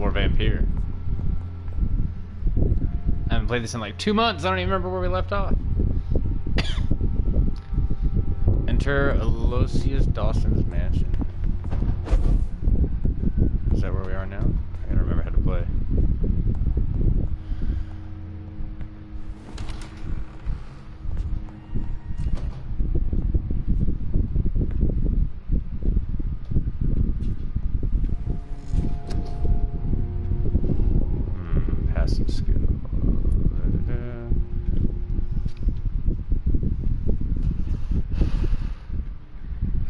more Vampyr. I haven't played this in like 2 months. I don't even remember where we left off. Enter Aloysius Dawson's mansion. Is that where we are now? I gotta remember how to play. Passive skill.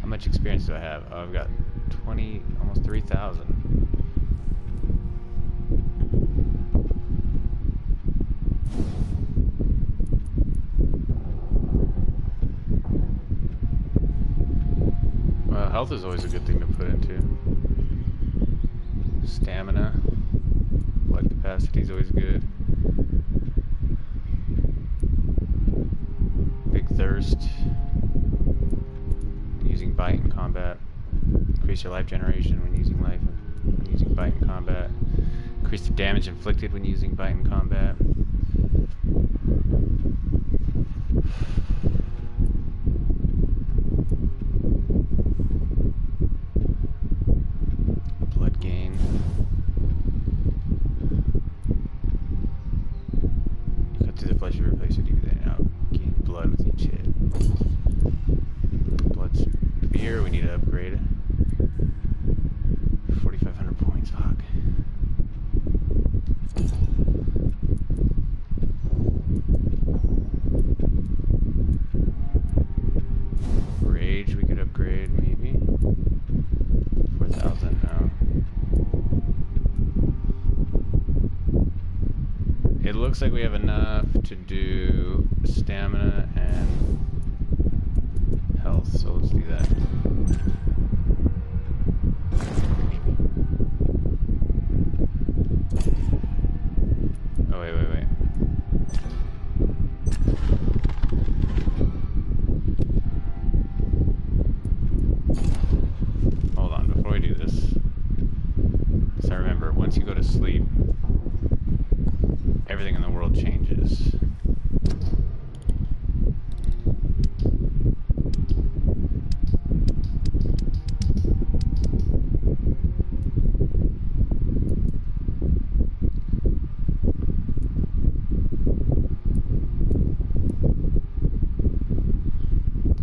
How much experience do I have? Oh, I've got 20, almost 3,000. Well, health is always a good thing to put into. Stamina. Blood capacity is always good. Big thirst. Using bite in combat. Increase your life generation when using bite in combat. Increase the damage inflicted when using bite in combat. Blood gain. You cut through the flesh of your place, so you then out gain blood with each hit. Blood spear, we need to upgrade. 4,500 points, fuck. Rage we could upgrade, maybe. 4,000 now. It looks like we have enough to do stamina and health, so let's do that. Oh, wait. Hold on, before we do this. So remember, once you go to sleep, everything in the world changes.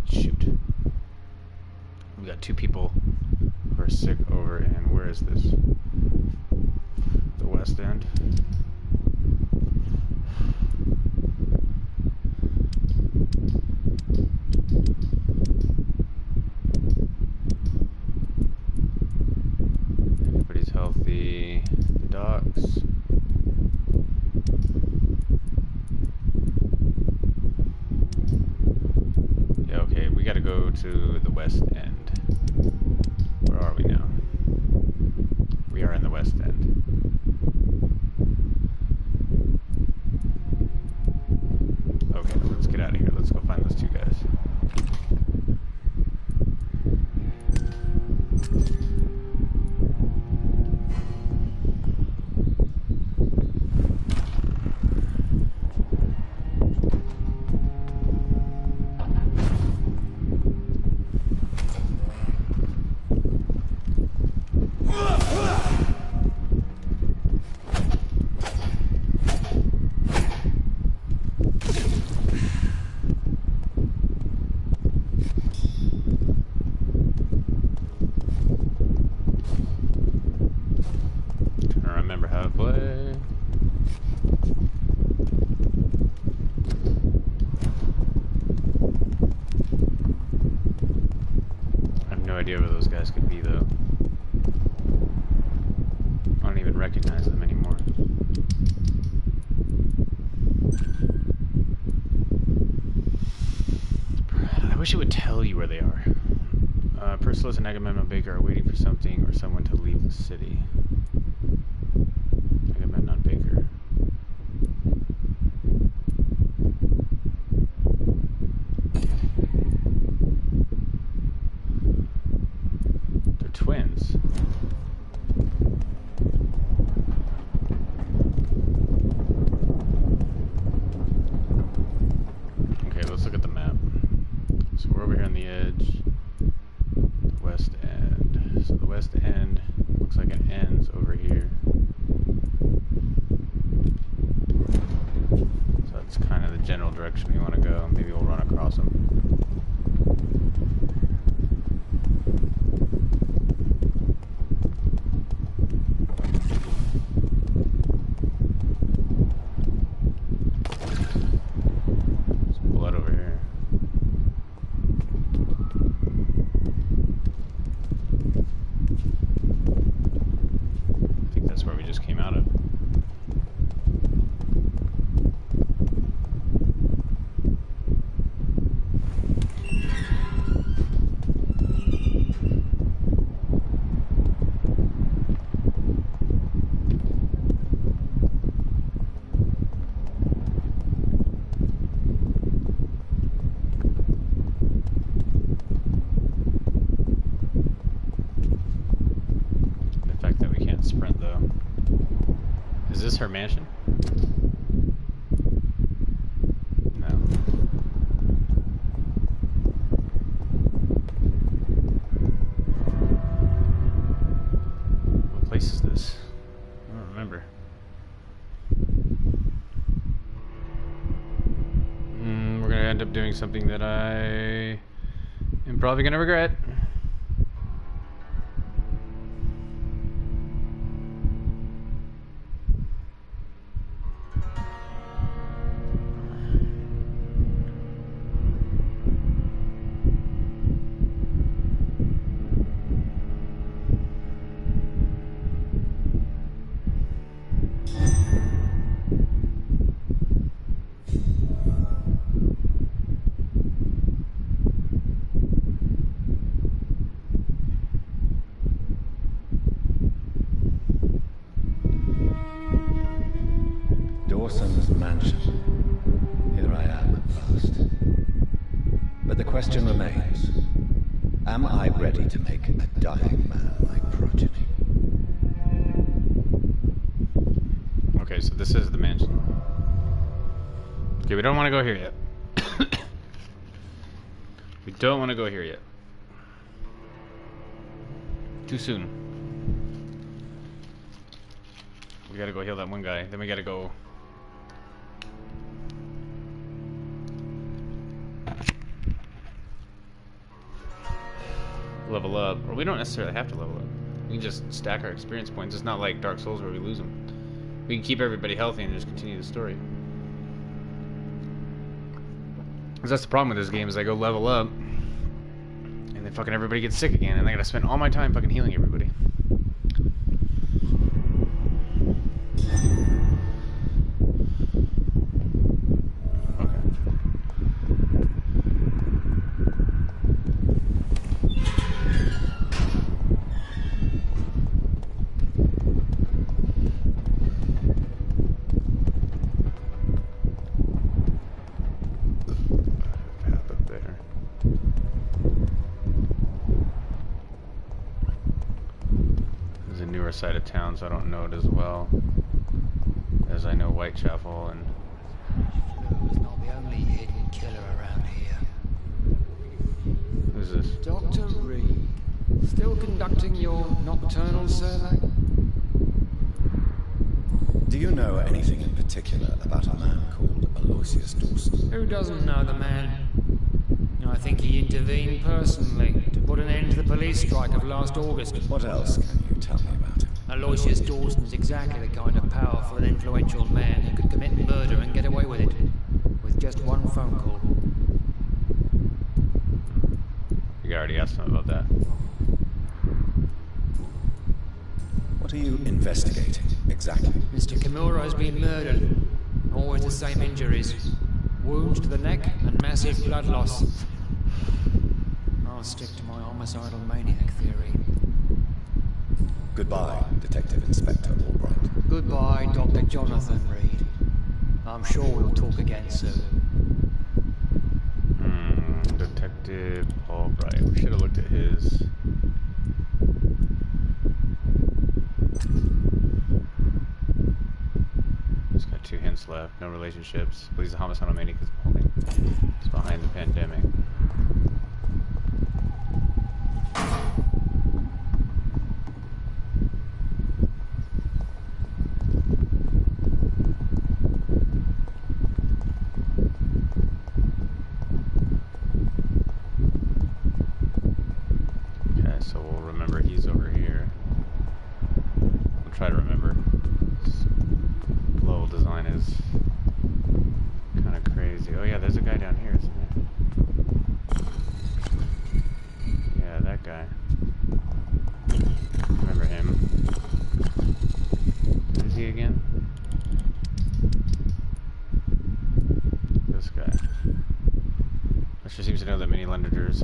Shoot. We've got 2 people who are sick over, and where is this? The West End. Everybody's healthy. The docks. Yeah, okay, we gotta go to the West End. Where are we now? We are in the West End. Okay, let's get out of here. Let's go find those 2 guys. Remember how to play. I have no idea where those guys could be, though. I don't even recognize them anymore. I wish it would tell you where they are. Persilis and Agamemnon Baker are waiting for something or someone to leave the city. Agamemnon Baker. They're twins. this her mansion? No. What place is this? I don't remember. We're gonna end up doing something that I am probably gonna regret. Dawson's mansion. Here I am at last. But the question remains, am I ready to make a dying man my progeny? Okay, so this is the mansion. Okay, we don't want to go here yet. We don't want to go here yet. Too soon. We gotta go heal that one guy. Then we gotta go... level up. Or we don't necessarily have to level up. We can just stack our experience points. It's not like Dark Souls where we lose them. We can keep everybody healthy and just continue the story. Because that's the problem with this game, is I go level up and then fucking everybody gets sick again and I gotta spend all my time fucking healing everybody. Side of town, so I don't know it as well as I know Whitechapel. And Flu is not the only hidden killer around here. who's this? Dr. Reed, still conducting your nocturnal survey? Do you know anything in particular about a man called Aloysius Dawson? Who doesn't know the man? I think he intervened personally to put an end to the police strike of last August. What else can you tell me about him? Aloysius Dawson's exactly the kind of powerful and influential man who could commit murder and get away with it, with just one phone call. You already asked him about that. What are you investigating, exactly? Mr. Kimura has been murdered. Always the same injuries. Wounds to the neck and massive blood loss. I'll stick to my homicidal maniac theory. Goodbye, Detective Inspector Albright. Goodbye, Dr. Jonathan Reed. I'm sure we'll talk again soon. Detective Albright. We should have looked at his... He's got 2 hints left. No relationships. Believes the homicidal maniac is behind the pandemic.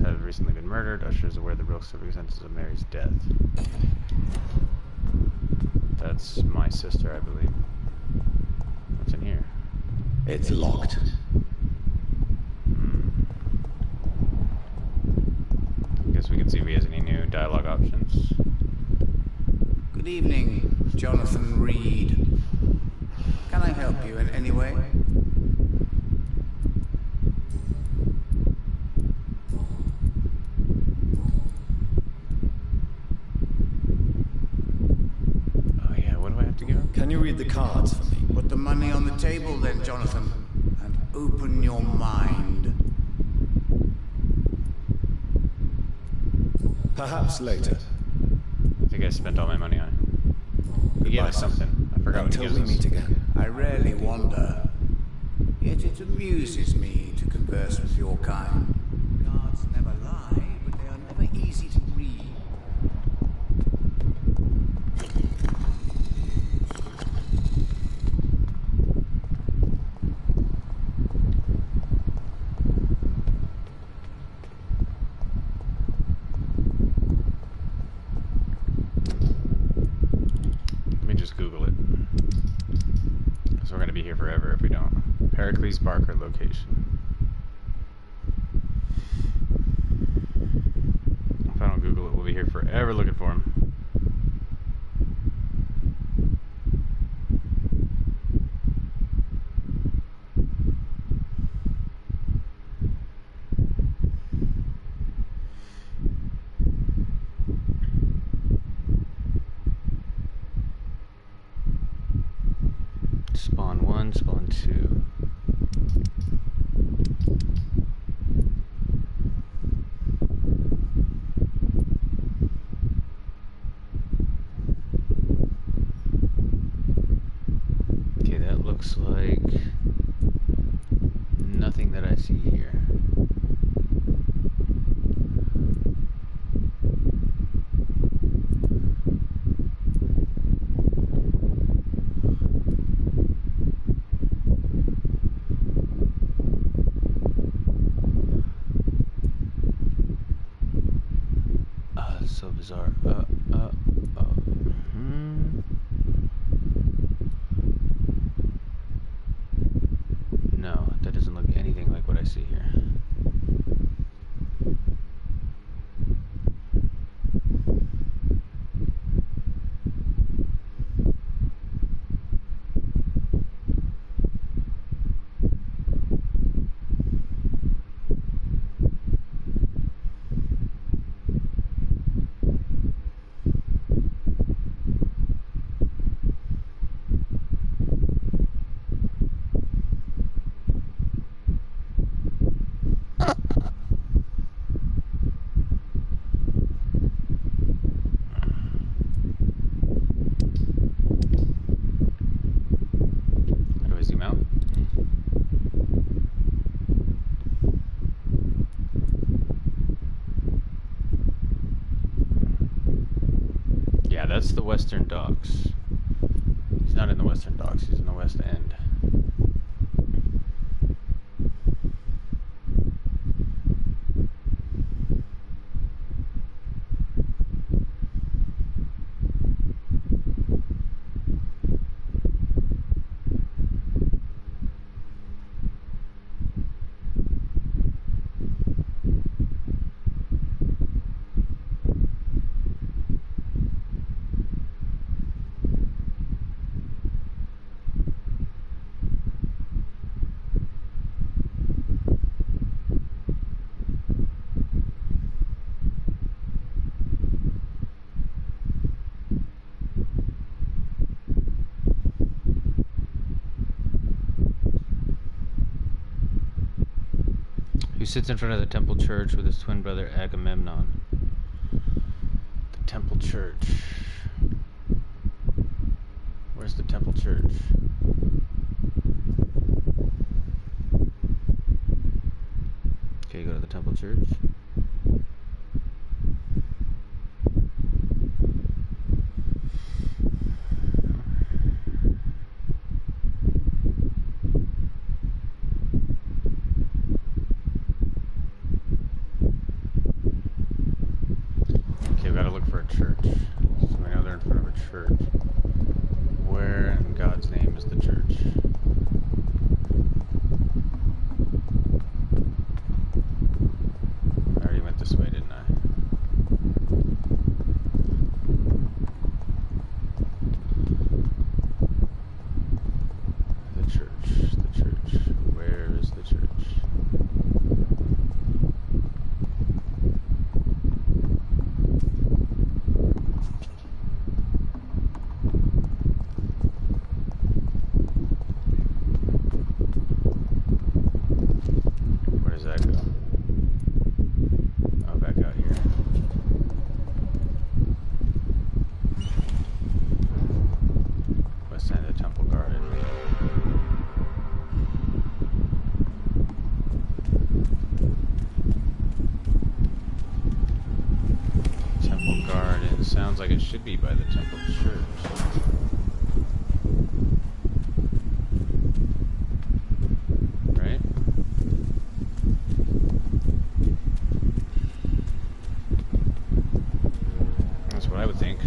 Have recently been murdered. Usher is aware of the real circumstances of Mary's death. That's my sister, I believe. What's in here? It's locked. Guess we can see if he has any new dialogue options. Good evening, Jonathan Reed. Can I help you in any way? Oh yeah, what do I have to give him? Can you read the cards for me? Put the money on the table then, Jonathan, and open your mind. Perhaps later. I think I spent all my money on it. He gave us something. I forgot what he Until gives we us. meet again. I rarely wander, yet it amuses me to converse with your kind. Cards never lie, but they are never easy to read. Let me just Google it. Because we're going to be here forever if we don't. Pericles Barker location. If I don't Google it, we'll be here forever looking for him. Spawn 1, spawn 2. Okay, that looks like nothing that I see here. So bizarre. No, that doesn't look anything like what I see here. How do I zoom out? Yeah, that's the Western Docks. He's not in the Western Docks, he's in the West End. Who sits in front of the temple church with his twin brother Agamemnon. The temple church. Where's the temple church? Okay, go to the temple church. Okay, we gotta look for a church. So we know they're in front of a church. Where in God's name is the church? I already went this way, didn't I? sounds like it should be by the temple church. Right? That's what I would think.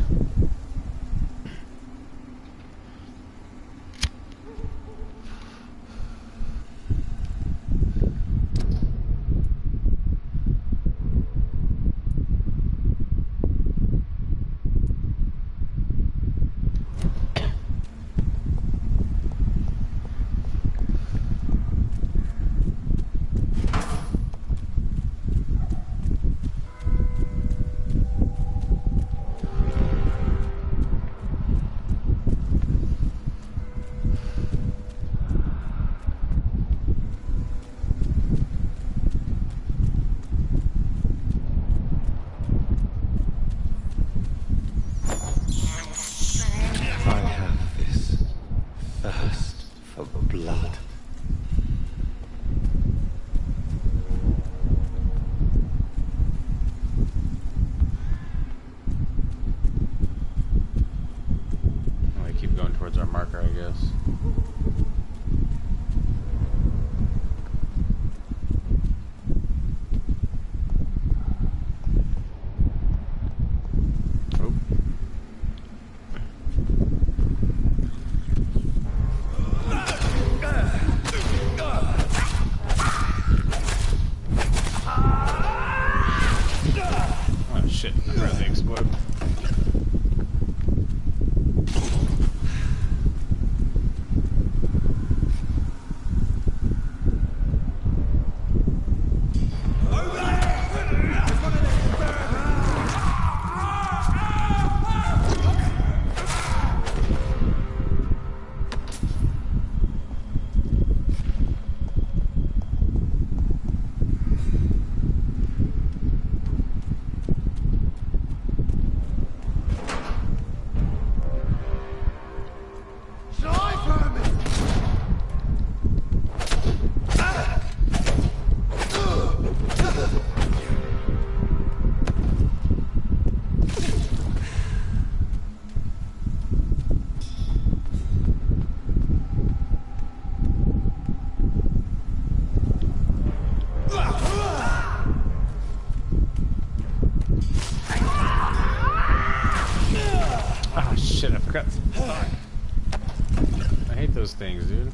Our marker, I guess. Oh. Oh shit, I'd rather explode. Shit, I forgot. Fuck. I hate those things, dude.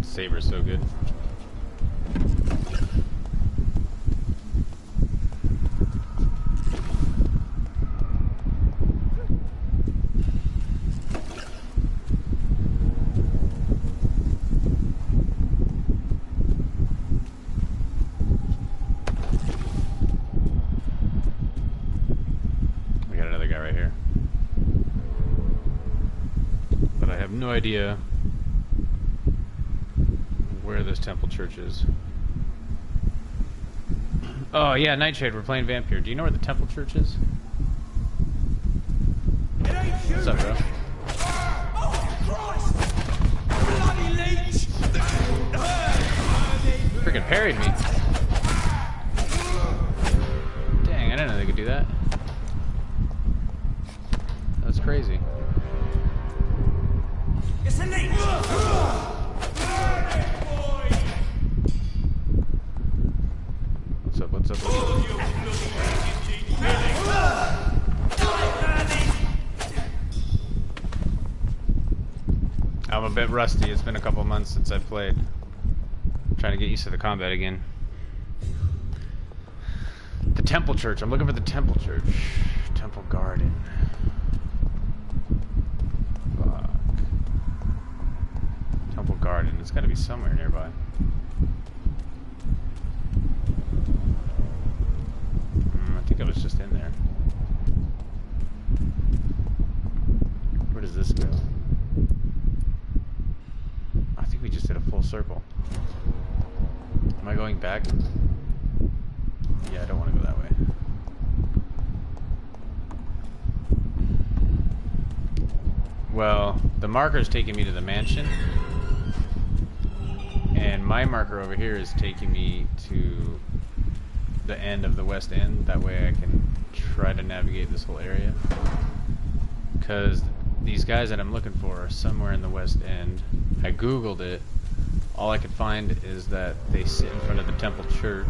Saber's so good. We got another guy right here. But I have no idea where this temple church is. Oh yeah, Nightshade, we're playing Vampyr. Do you know where the temple church is? What's up, bro? Freaking parried me. Dang, I didn't know they could do that. That's crazy. What's up? I'm a bit rusty. It's been a couple months since I played. I'm trying to get used to the combat again. The Temple Church. I'm looking for the Temple Church. Temple Garden. Fuck. garden. It's got to be somewhere nearby. I think I was just in there. Where does this go? I think we just did a full circle. Am I going back? Yeah, I don't want to go that way. Well, the marker is taking me to the mansion. And my marker over here is taking me to the end of the west end. That way I can try to navigate this whole area. Because these guys that I'm looking for are somewhere in the west end. I googled it. All I could find is that they sit in front of the temple church.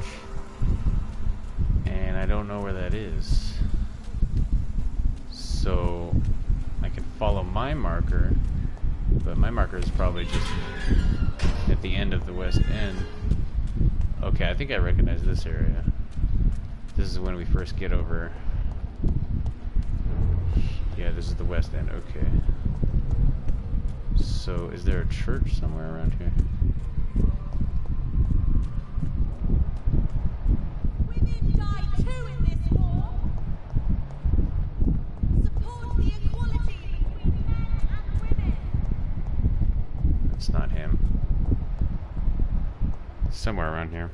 And I don't know where that is. So I can follow my marker. But my marker is probably just at the end of the west end. Okay, I think I recognize this area. This is when we first get over. Yeah, this is the west end. Okay. So, is there a church somewhere around here? Women die too in this war. Support the equality between men and women. It's not him. Somewhere around here.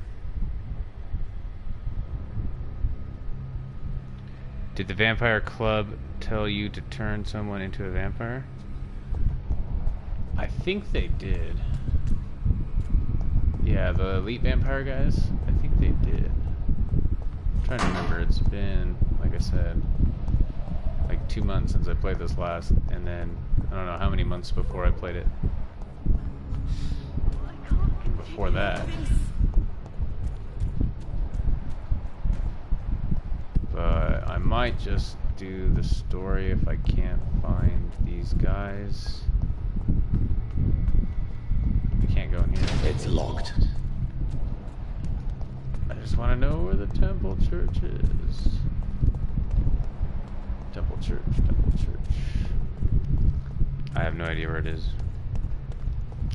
Did the Vampire Club tell you to turn someone into a vampire? I think they did. Yeah, the elite vampire guys, I think they did. I'm trying to remember. It's been, like I said, like 2 months since I played this last, and then I don't know how many months before I played it. Before that. But I might just do the story if I can't find these guys. I can't go in here. It's locked. I just want to know where the temple church is. Temple church, temple church. I have no idea where it is.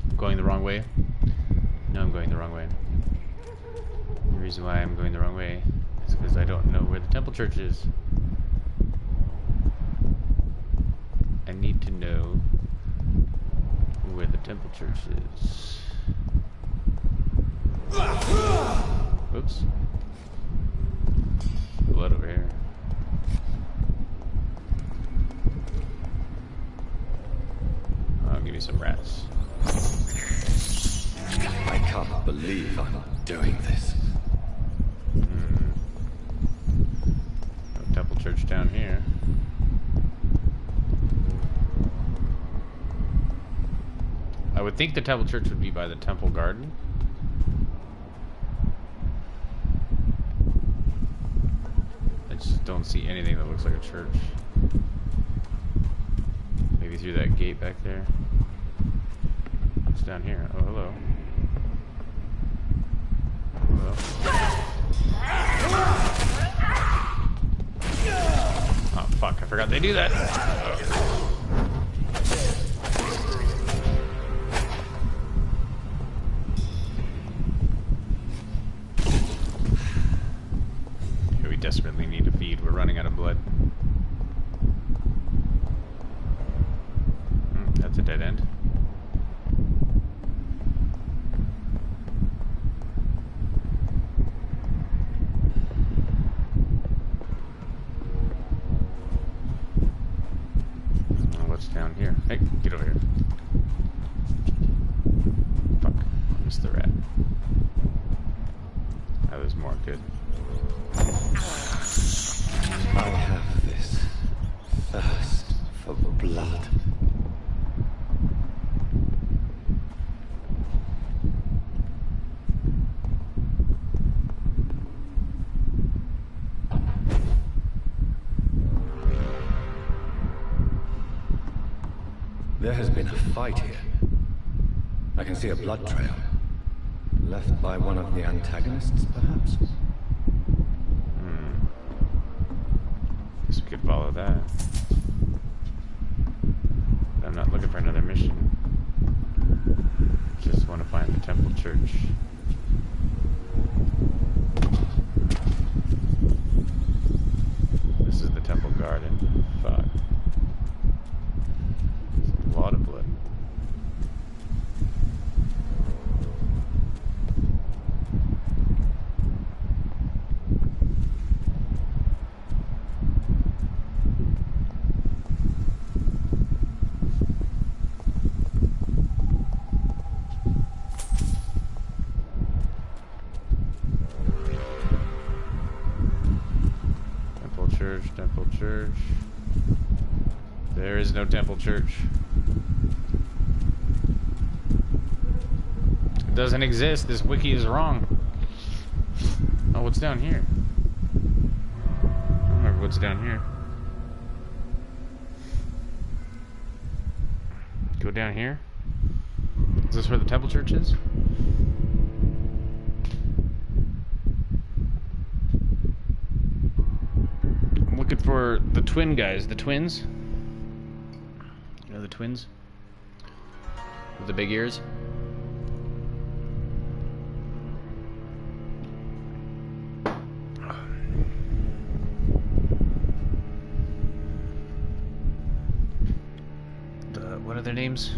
I'm going the wrong way. No, I'm going the wrong way. The reason why I'm going the wrong way is because I don't know where the temple church is. I need to know where the temple church is. Oops. Blood over here. I'll give you some rats. I can't believe I'm doing this. No temple church down here. I would think the temple church would be by the temple garden. I just don't see anything that looks like a church. Maybe through that gate back there. What's down here? Oh, hello. Hello. Oh, fuck. I forgot they do that. We desperately need to feed. We're running out of blood. That's a dead end. What's down here? Hey, get over here. Fuck. I missed the rat. That was more good. I have this thirst for blood. There has been a fight here. I can see a blood trail. Left by one of the antagonists, perhaps? Guess we could follow that. I'm not looking for another mission. church. This is the temple garden. Fuck. There's a lot of blood. Temple church. There is no temple church. It doesn't exist. This wiki is wrong. Oh, what's down here? I don't remember what's down here. Go down here. Is this where the temple church is? Looking for the twin guys, the twins. You know the twins? With the big ears? What are their names?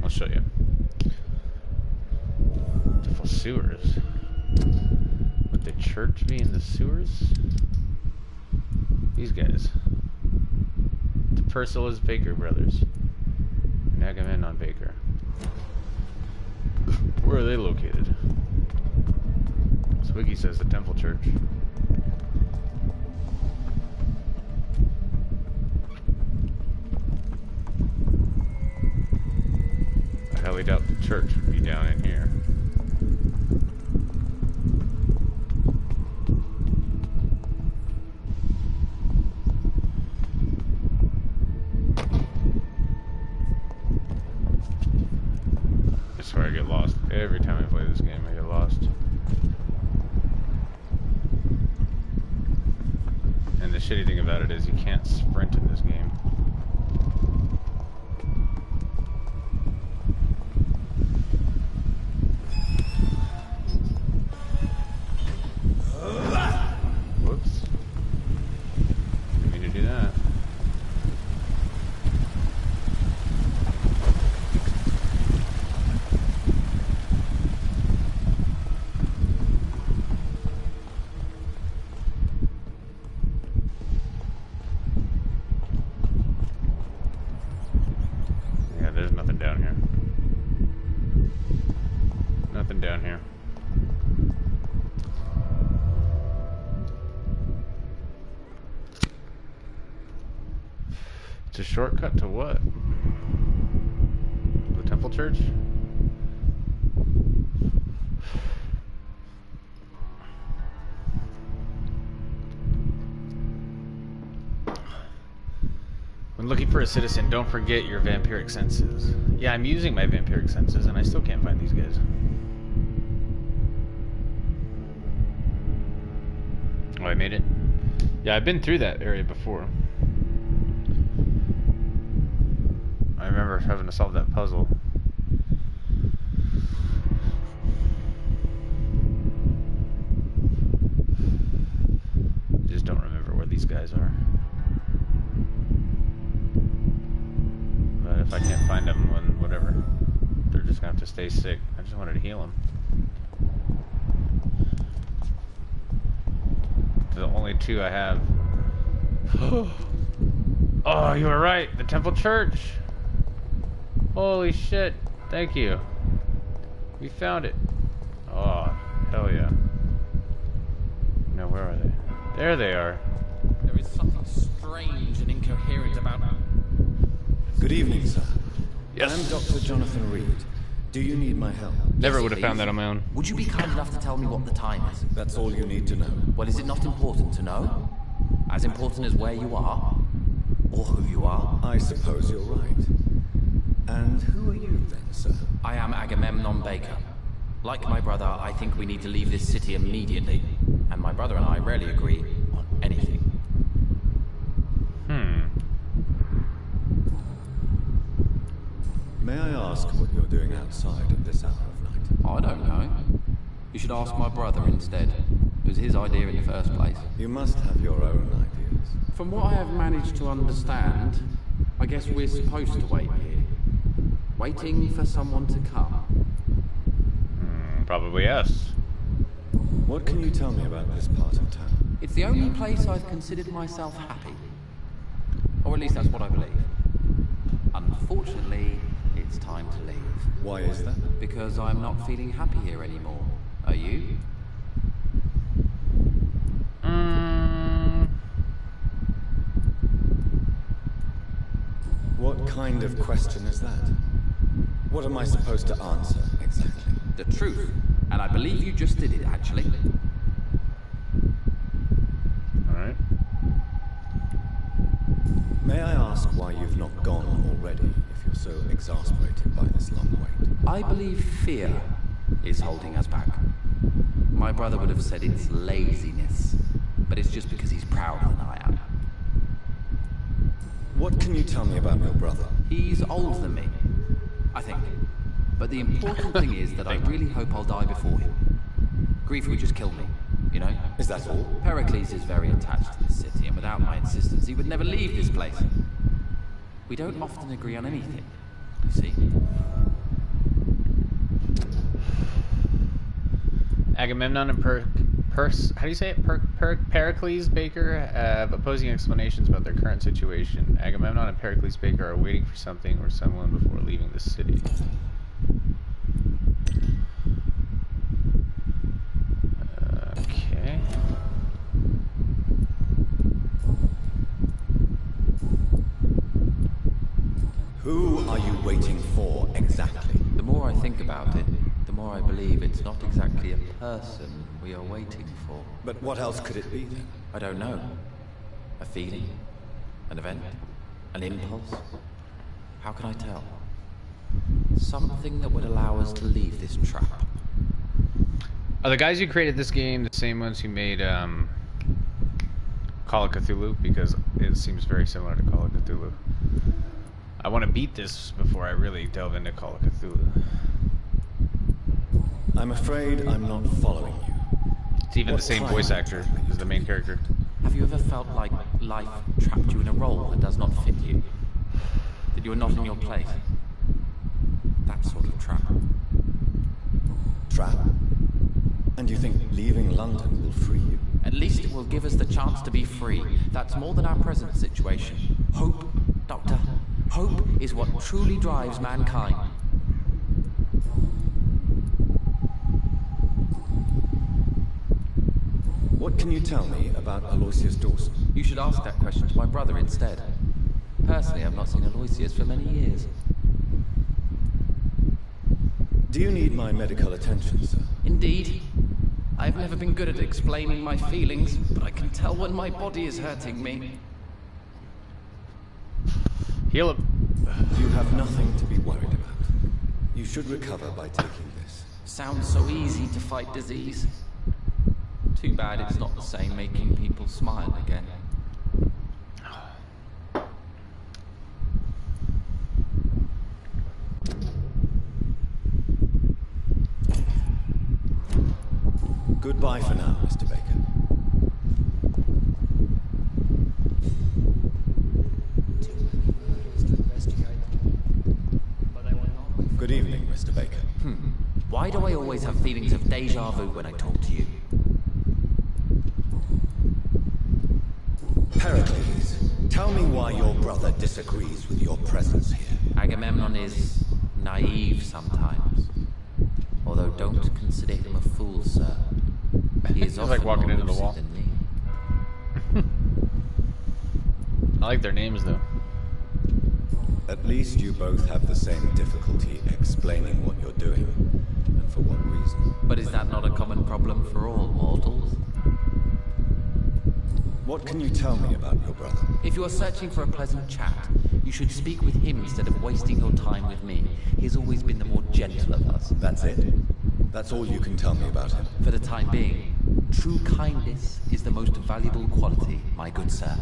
I'll show you. Beautiful sewers. Would the church be in the sewers? These guys. The Purcell's Baker brothers. And Agamemnon Baker. Where are they located? Swiggy says the Temple Church. I highly doubt the church would be down in here. I swear I get lost. Every time I play this game, I get lost. And the shitty thing about it is you can't sprint in this game. Whoops. Didn't mean to do that. Yeah, there's nothing down here. Nothing down here. It's a shortcut to what? The Temple Church? When looking for a citizen, don't forget your vampiric senses. Yeah, I'm using my vampiric senses and I still can't find these guys. Oh, I made it? Yeah, I've been through that area before. I remember having to solve that puzzle. Just don't remember where these guys are. But if I can't find them, then whatever. They're just gonna have to stay sick. I just wanted to heal them. The only two I have. Oh, you were right. The Temple Church. Holy shit. Thank you. We found it. Oh, hell yeah. No, where are they? There they are. There is something strange and incoherent about... Good evening, sir. Yes. I'm Dr. Jonathan Reed. Do you need my help? Never would have found that on my own. Would you be kind enough to tell me what the time is? That's all you need to know. Well, is it not important to know? As important as where you are? Or who you are? I suppose you're right. And who are you then, sir? I am Agamemnon Baker. Like my brother, I think we need to leave this city immediately. And my brother and I rarely agree on anything. May I ask what you're doing outside at this hour of night? I don't know. You should ask my brother instead. It was his idea in the first place. You must have your own ideas. From what I have managed to understand, I guess we're supposed to wait here. Waiting for someone to come. Probably yes. What can you tell me about this part of town? It's the only place I've considered myself happy. Or at least that's what I believe. Unfortunately, it's time to leave. Why is that? Because I'm not feeling happy here anymore. Are you? What kind of question is that? What am I supposed to answer, exactly? The truth. And I believe you just did it, actually. Alright. May I ask why you've not gone already, if you're so exasperated by this long wait? I believe fear is holding us back. My brother would have said it's laziness, but it's just because he's prouder than I am. What can you tell me about your brother? He's older than me, I think. But the important thing is that I really hope I'll die before him. Grief would just kill me, you know? Is that all? Pericles is very attached to this city, and without my insistence, he would never leave this place. We don't often agree on anything, you see? Agamemnon and how do you say it? Pericles Baker have opposing explanations about their current situation. Agamemnon and Pericles Baker are waiting for something or someone before leaving the city. Okay. Who are you waiting for, exactly? The more I think about it, the more I believe it's not exactly a person we are waiting for. But what else could it be, then? I don't know. A feeling? An event? An impulse? How can I tell? Something that would allow us to leave this trap. Are the guys who created this game the same ones who made Call of Cthulhu? Because it seems very similar to Call of Cthulhu. I want to beat this before I really delve into Call of Cthulhu. I'm afraid I'm not following you. It's even What the same time voice actor as the main character. Have you ever felt like life trapped you in a role that does not fit you? That you are not in your place? That sort of trap. Trap? And you think leaving London will free you? At least it will give us the chance to be free. That's more than our present situation. Hope, Doctor. Hope is what truly drives mankind. What can you tell me about Aloysius Dawson? You should ask that question to my brother instead. Personally, I've not seen Aloysius for many years. Do you need my medical attention, sir? Indeed. I've never been good at explaining my feelings, but I can tell when my body is hurting me. Heal him. You have nothing to be worried about. You should recover by taking this. Sounds so easy to fight disease. Too bad it's not the same making people smile again. Goodbye for now, Mr. Baker. Good evening, Mr. Baker. Why do I always have feelings of deja vu when I talk to you? Pericles, tell me why your brother disagrees with your presence here. Agamemnon is naive sometimes. Although don't consider him a fool, sir. He is It's like often walking more into the lucid wall. than me. I like their names though. At least you both have the same difficulty explaining what you're doing, and for what reason. But is that not a common problem for all mortals? What can you tell me about your brother? If you are searching for a pleasant chat, you should speak with him instead of wasting your time with me. He's always been the more gentle of us. That's it? That's all you can tell me about him? For the time being, true kindness is the most valuable quality, my good sir.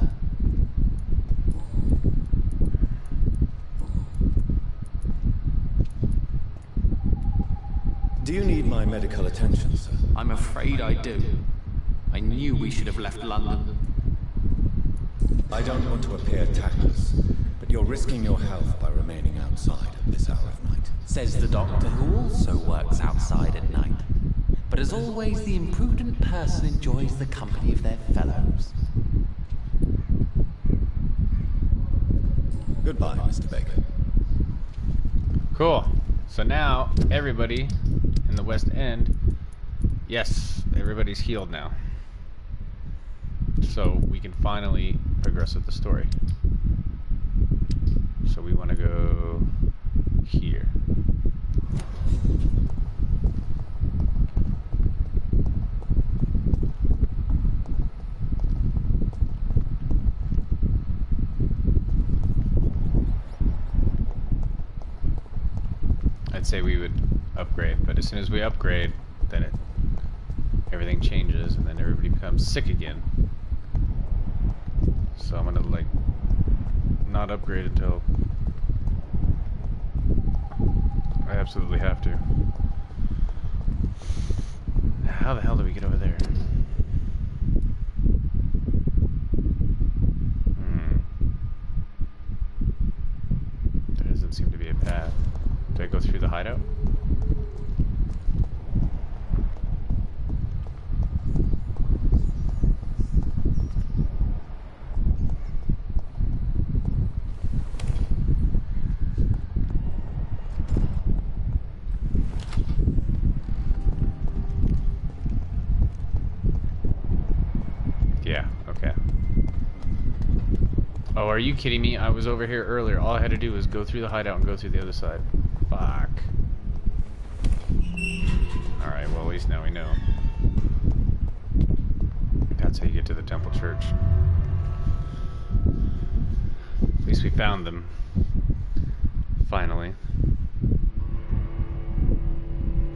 Do you need my medical attention, sir? I'm afraid I do. I knew we should have left London. I don't want to appear tactless, but you're risking your health by remaining outside at this hour of night. Says the doctor who also works outside at night. But as always, the imprudent person enjoys the company of their fellows. Goodbye, Mr. Baker. Cool. So now, everybody in the West End, yes, everybody's healed now. So we can finally progress with the story. So we want to go here. I'd say we would upgrade, but as soon as we upgrade, then everything changes, and then everybody becomes sick again. So I'm gonna like not upgrade until I absolutely have to. How the hell do we get over there? There doesn't seem to be a path. Do I go through the hideout? Yeah, okay. Oh, are you kidding me? I was over here earlier. All I had to do was go through the hideout and go through the other side. Fuck. Alright, well at least now we know. That's how you get to the temple church. At least we found them. Finally.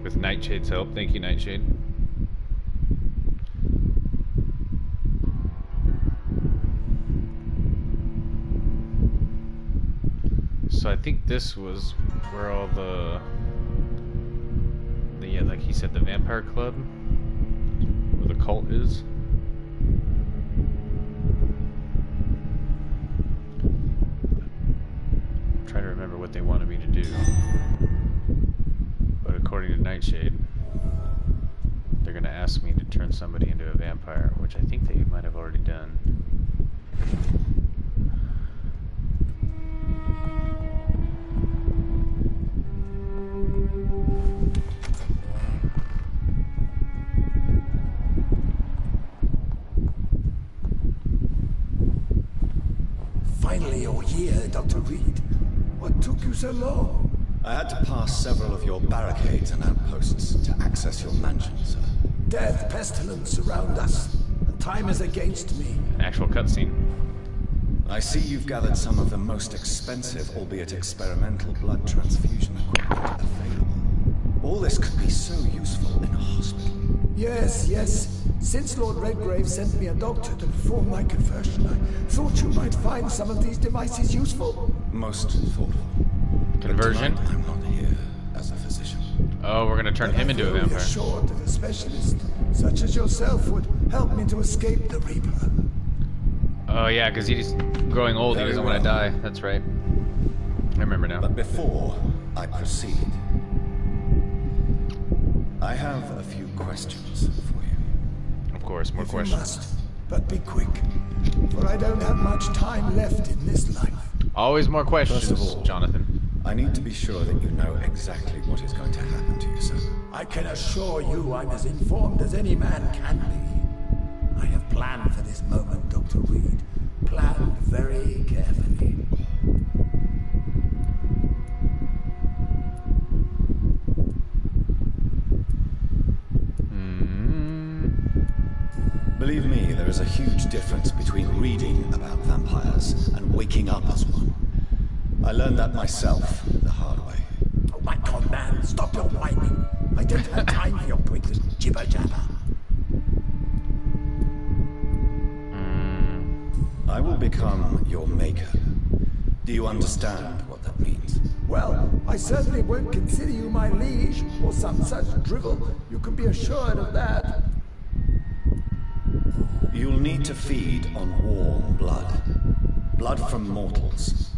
With Nightshade's help. Thank you, Nightshade. So I think this was where all the yeah, like he said, the Vampire Club, where the cult is. I'm trying to remember what they wanted me to do, but according to Nightshade, they're gonna ask me to turn somebody into a vampire, which I think they might have already done. Finally, you're here, Dr. Reed. What took you so long? I had to pass several of your barricades and outposts to access your mansion, sir. Death, pestilence surround us. And time is against me. An actual cutscene. I see you've gathered some of the most expensive, albeit experimental, blood transfusion equipment available. All this could be so useful in a hospital. Yes. Since Lord Redgrave sent me a doctor to perform my conversion, I thought you might find some of these devices useful. Most thoughtful. Conversion? But tonight, I'm not here as a physician. Oh, we're gonna turn him into a vampire. I'm assured that a specialist such as yourself would help me to escape the Reaper. Oh yeah, because he's growing old. He doesn't want to die. That's right. I remember now. But before I proceed, I have a few questions for you. Of course, more If you questions. must, but be quick, for I don't have much time left in this life. Always more questions, First of all, Jonathan. I need to be sure that you know exactly what is going to happen to you, sir. I can assure you I'm as informed as any man can be. I have planned for this moment, Dr. Reed. Planned very carefully. Believe me, there is a huge difference between reading about vampires and waking up as one. I learned that myself the hard way. Oh my God, man, stop your whining. I don't have time for your pointless jibber-jabber. I will become your maker. Do you understand what that that means. Well, I certainly won't consider you my liege, or some such drivel. You can be assured of that. You'll need to feed on warm blood. Blood from mortals.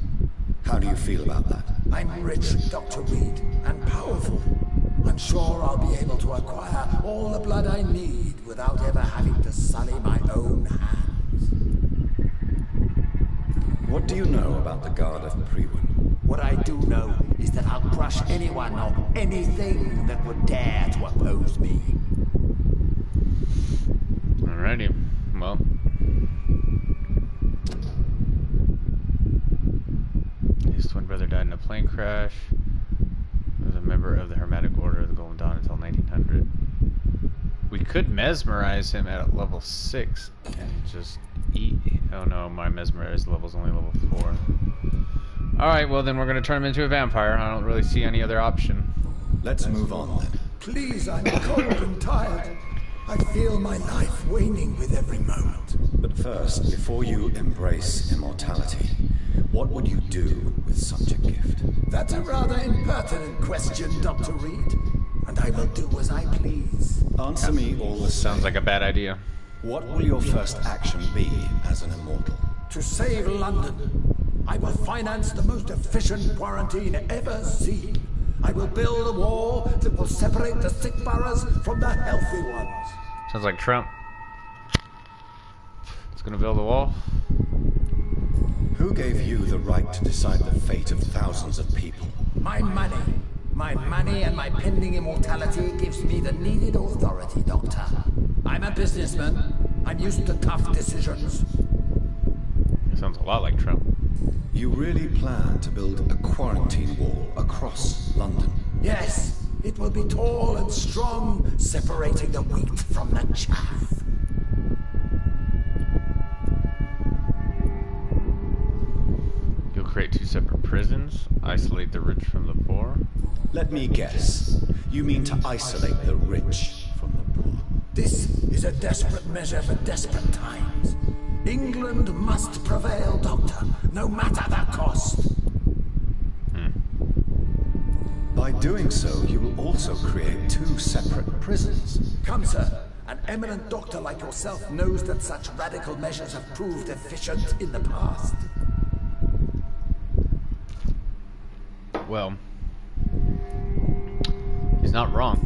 How do you feel about that? I'm rich, Dr. Reed, and powerful. I'm sure I'll be able to acquire all the blood I need without ever having to sully my own hands. What do you know about the Guard of Prewen? What I do know is that I'll crush anyone or anything that would dare to oppose me. Alrighty. Well. His twin brother died in a plane crash. He was a member of the Hermetic Order of the Golden Dawn until 1900. We could mesmerize him at level 6 and just eat. Oh no, my mesmerize level's only level 4. Alright, well then we're gonna turn him into a vampire. I don't really see any other option. Let's move on then. Please, I'm cold and tired. I feel my life waning with every moment. But first, before you embrace immortality, what would you do with such a gift? That's a rather impertinent question, Dr. Reed. And I will do as I please. Answer me all the same. Sounds like a bad idea. What will your first action be as an immortal? To save London, I will finance the most efficient quarantine ever seen. I will build a wall that will separate the sick boroughs from the healthy ones. Sounds like Trump. It's gonna build a wall. Who gave you the right to decide the fate of thousands of people? My money. My money and my pending immortality gives me the needed authority, Doctor. I'm a businessman. I'm used to tough decisions. Sounds a lot like Trump. You really plan to build a quarantine wall across London? Yes, it will be tall and strong, separating the wheat from the chaff. You'll create 2 separate prisons, isolate the rich from the poor. Let me guess. You mean to isolate the rich from the poor? This is a desperate measure for desperate times. England must prevail, Doctor, no matter the cost. By doing so, you will also create 2 separate prisons. Come, sir. An eminent doctor like yourself knows that such radical measures have proved efficient in the past. Well, he's not wrong.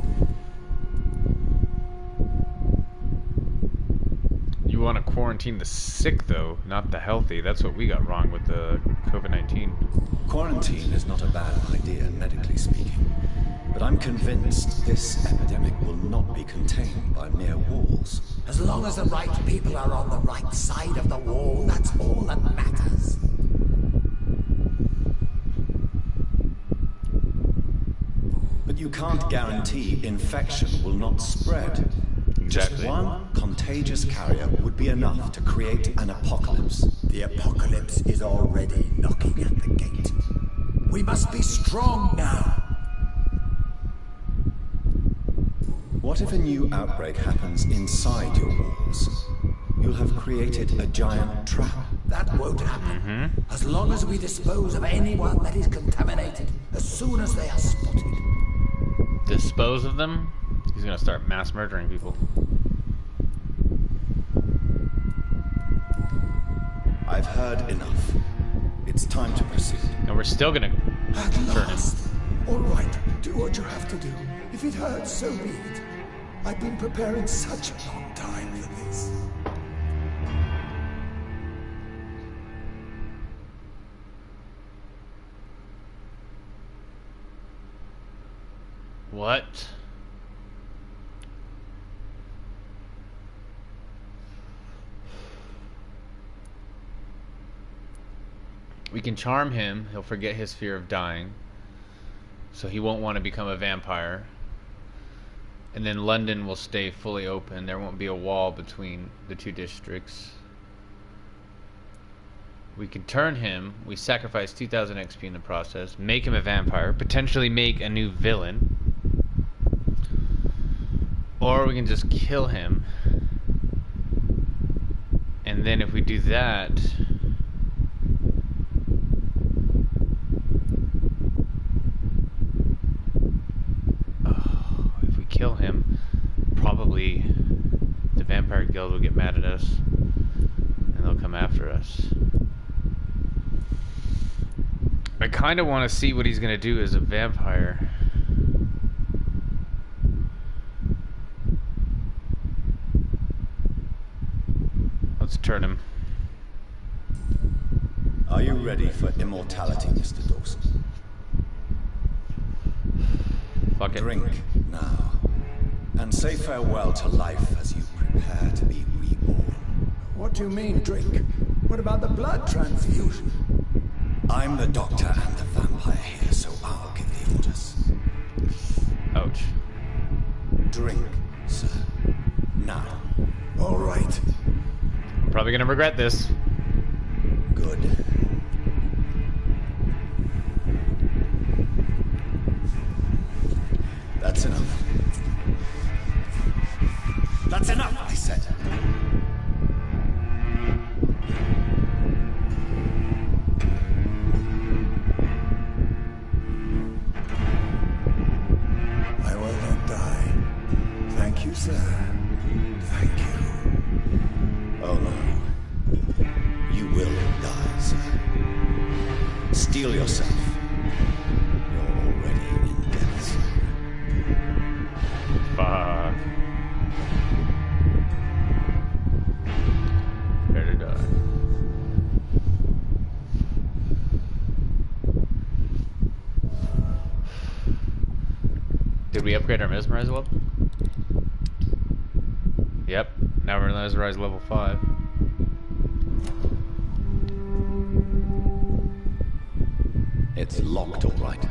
You want to quarantine the sick, though, not the healthy. That's what we got wrong with the COVID-19. Quarantine is not a bad idea, medically speaking. But I'm convinced this epidemic will not be contained by mere walls. As long as the right people are on the right side of the wall, that's all that matters. But you can't guarantee infection will not spread. Exactly. Just one contagious carrier would be enough to create an apocalypse. The apocalypse is already knocking at the gate. We must be strong now. What if a new outbreak happens inside your walls? You'll have created a giant trap. That won't happen. As long as we dispose of anyone that is contaminated, as soon as they are spotted. Dispose of them? He's gonna start mass murdering people. I've heard enough. It's time to proceed. And we're still gonna At turn him. last. All right, do what you have to do. If it hurts, so be it. I've been preparing such a long time for this. What? We can charm him. He'll forget his fear of dying. So he won't want to become a vampire. And then London will stay fully open. There won't be a wall between the 2 districts. We can turn him. We sacrifice 2,000 XP in the process. Make him a vampire. Potentially make a new villain. Or we can just kill him. And then if we do that... kill him, probably the Vampire Guild will get mad at us and they'll come after us. I kind of want to see what he's going to do as a vampire. Let's turn him. Are you ready for immortality, Mr. Dawson? Fuck it. Drink now, and say farewell to life as you prepare to be reborn. What do you mean, drink? What about the blood transfusion? I'm the doctor and the vampire here, so I'll give the orders. Ouch. Drink, sir. Now. All right. I'm probably gonna regret this. Good. That's enough. That's enough, I said. I will not die. Thank you, sir. Thank you. Oh no. You will die, sir. Steel yourself. You're already in death, sir. Fuck. Better die. Did we upgrade our mesmerize level? Yep. Now we're mesmerize level 5. It's locked, all right.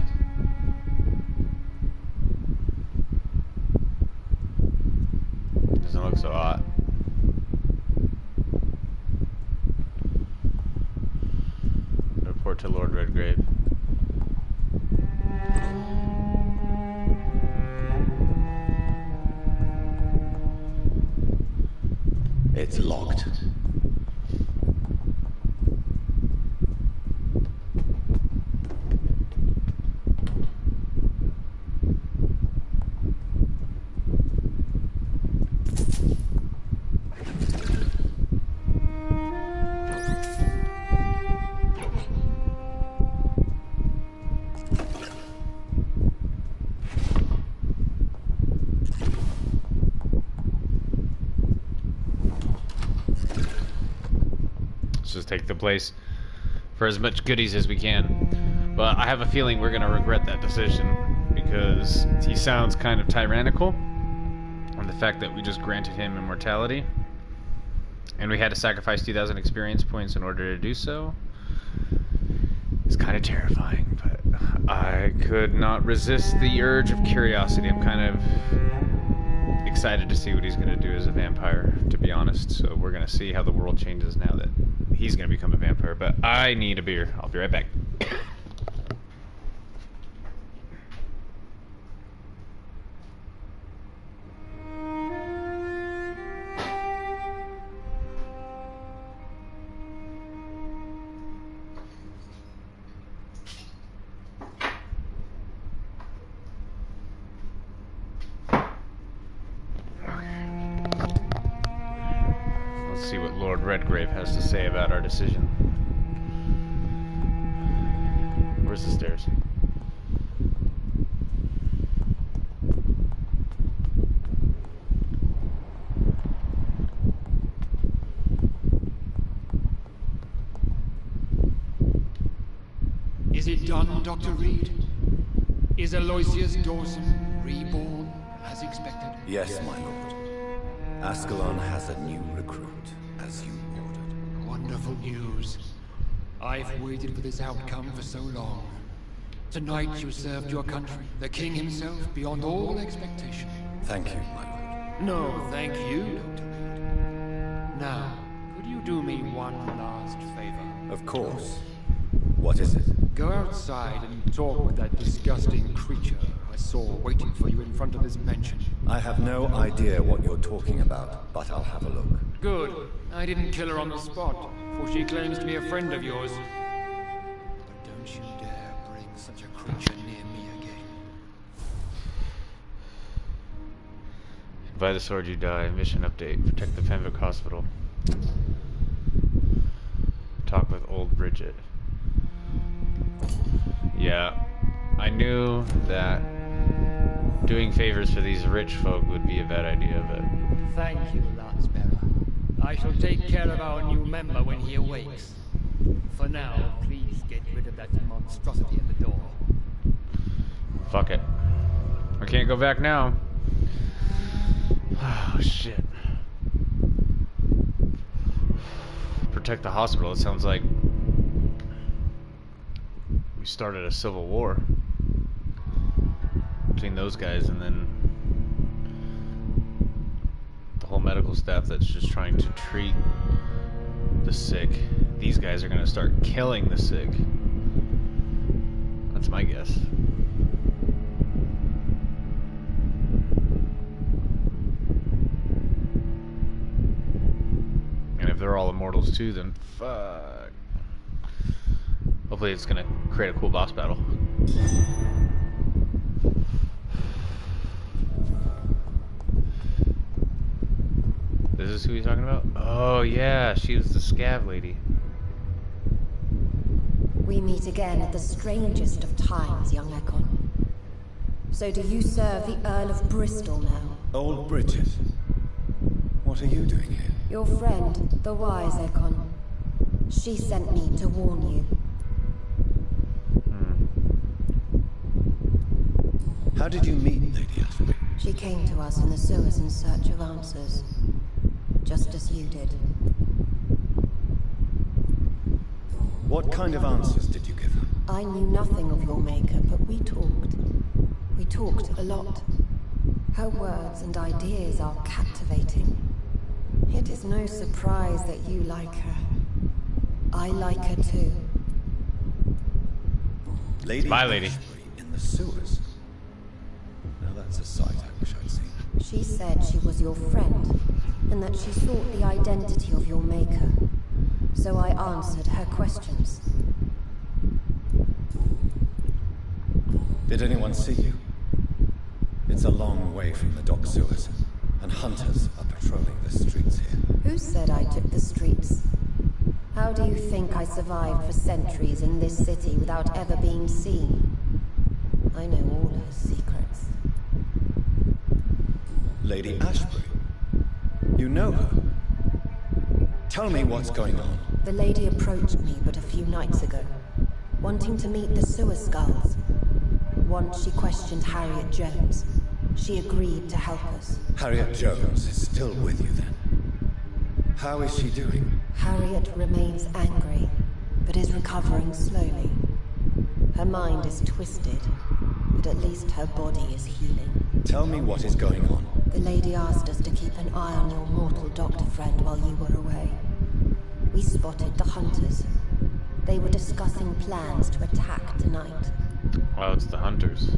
Doesn't look so hot. Report to Lord Redgrave. It's locked. Just take the place for as much goodies as we can. But I have a feeling we're going to regret that decision because he sounds kind of tyrannical. And the fact that we just granted him immortality and we had to sacrifice 2,000 experience points in order to do so is kind of terrifying. But I could not resist the urge of curiosity. I'm kind of excited to see what he's going to do as a vampire, to be honest. So we're going to see how the world changes now that he's going to become a vampire. But I need a beer. I'll be right back. Let's see what Lord Redgrave has to say about our decision. Where's the stairs? Is it done, Dr. Reed? Is Aloysius Dawson reborn as expected? Yes, my lord. Ascalon has a new recruit, as you ordered. Wonderful news. I've waited for this outcome for so long. Tonight you served your country, the king himself, beyond all expectation. Thank you, my lord. No, thank you, Dr. Reed. Now, could you do me one last favor? Of course. What is it? Go outside and talk with that disgusting creature I saw waiting for you in front of this mansion. I have no idea what you're talking about, but I'll have a look. Good. I didn't kill her on the spot, for she claims to be a friend of yours. But don't you dare bring such a creature near me again. By the sword you die. Mission update. Protect the Fenwick Hospital. Talk with old Bridget. Yeah, I knew that doing favors for these rich folk would be a bad idea, but... Thank you, Lance-Bearer. I shall take care of our new member when he awakes. For now, please get rid of that monstrosity at the door. Fuck it. I can't go back now. Oh, shit. Protect the hospital. It sounds like we started a civil war between those guys and then the whole medical staff that's just trying to treat the sick. These guys are going to start killing the sick. That's my guess. And if they're all immortals too, then fuck. Hopefully it's gonna create a cool boss battle. This is who he's talking about? Oh yeah, she was the scav lady. We meet again at the strangest of times, young Ekon. So do you serve the Earl of Bristol now? Old Bridget. What are you doing here? Your friend, the wise Ekon. She sent me to warn you. How did you meet Lady Ashby? She came to us in the sewers in search of answers. Just as you did. What kind of answers did you give her? I knew nothing of your maker, but we talked. We talked a lot. Her words and ideas are captivating. It is no surprise that you like her. I like her too. Lady My lady. Ashby in the sewers? Now that's a sight I wish I'd seen. She said she was your friend, and that she sought the identity of your maker. So I answered her questions. Did anyone see you? It's a long way from the dock sewers, and hunters are patrolling the streets here. Who said I took the streets? How do you think I survived for centuries in this city without ever being seen? I know all her secrets. Lady Ashby? You know her? Tell me what's going on. The lady approached me but a few nights ago, wanting to meet the sewer skulls. Once she questioned Harriet Jones. She agreed to help us. Harriet Jones is still with you then? How is she doing? Harriet remains angry, but is recovering slowly. Her mind is twisted, but at least her body is healing. Tell me what is going on. The lady asked us to keep an eye on your mortal doctor friend while you were away. We spotted the hunters. They were discussing plans to attack tonight. Well, it's the hunters.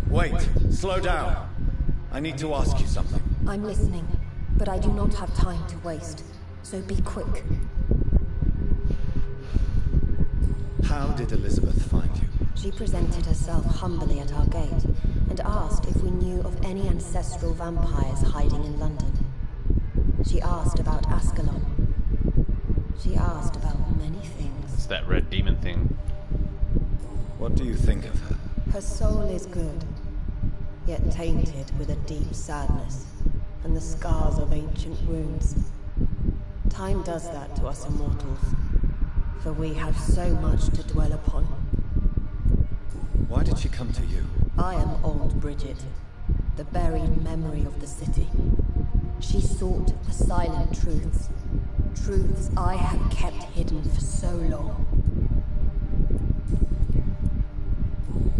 Wait, slow down. I need to ask you something. I'm listening, but I do not have time to waste, so be quick. How did Elizabeth find you? She presented herself humbly at our gate, and asked if we knew of any ancestral vampires hiding in London. She asked about Ascalon. She asked about many things. It's that red demon thing. What do you think of her? Her soul is good, yet tainted with a deep sadness, and the scars of ancient wounds. Time does that to us immortals, for we have so much to dwell upon. Why did she come to you? I am old Bridget, the buried memory of the city. She sought the silent truths, truths I have kept hidden for so long.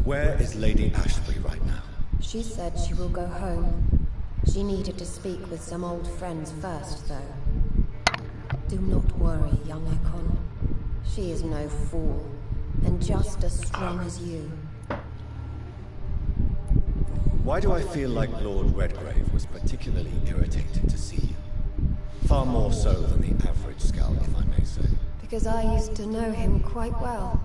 Where is Lady Ashby right now? She said she will go home. She needed to speak with some old friends first, though. Do not worry, young Ekon. She is no fool, and just as strong as you. Why do I feel like Lord Redgrave was particularly irritated to see you? Far more so than the average scout, if I may say. Because I used to know him quite well.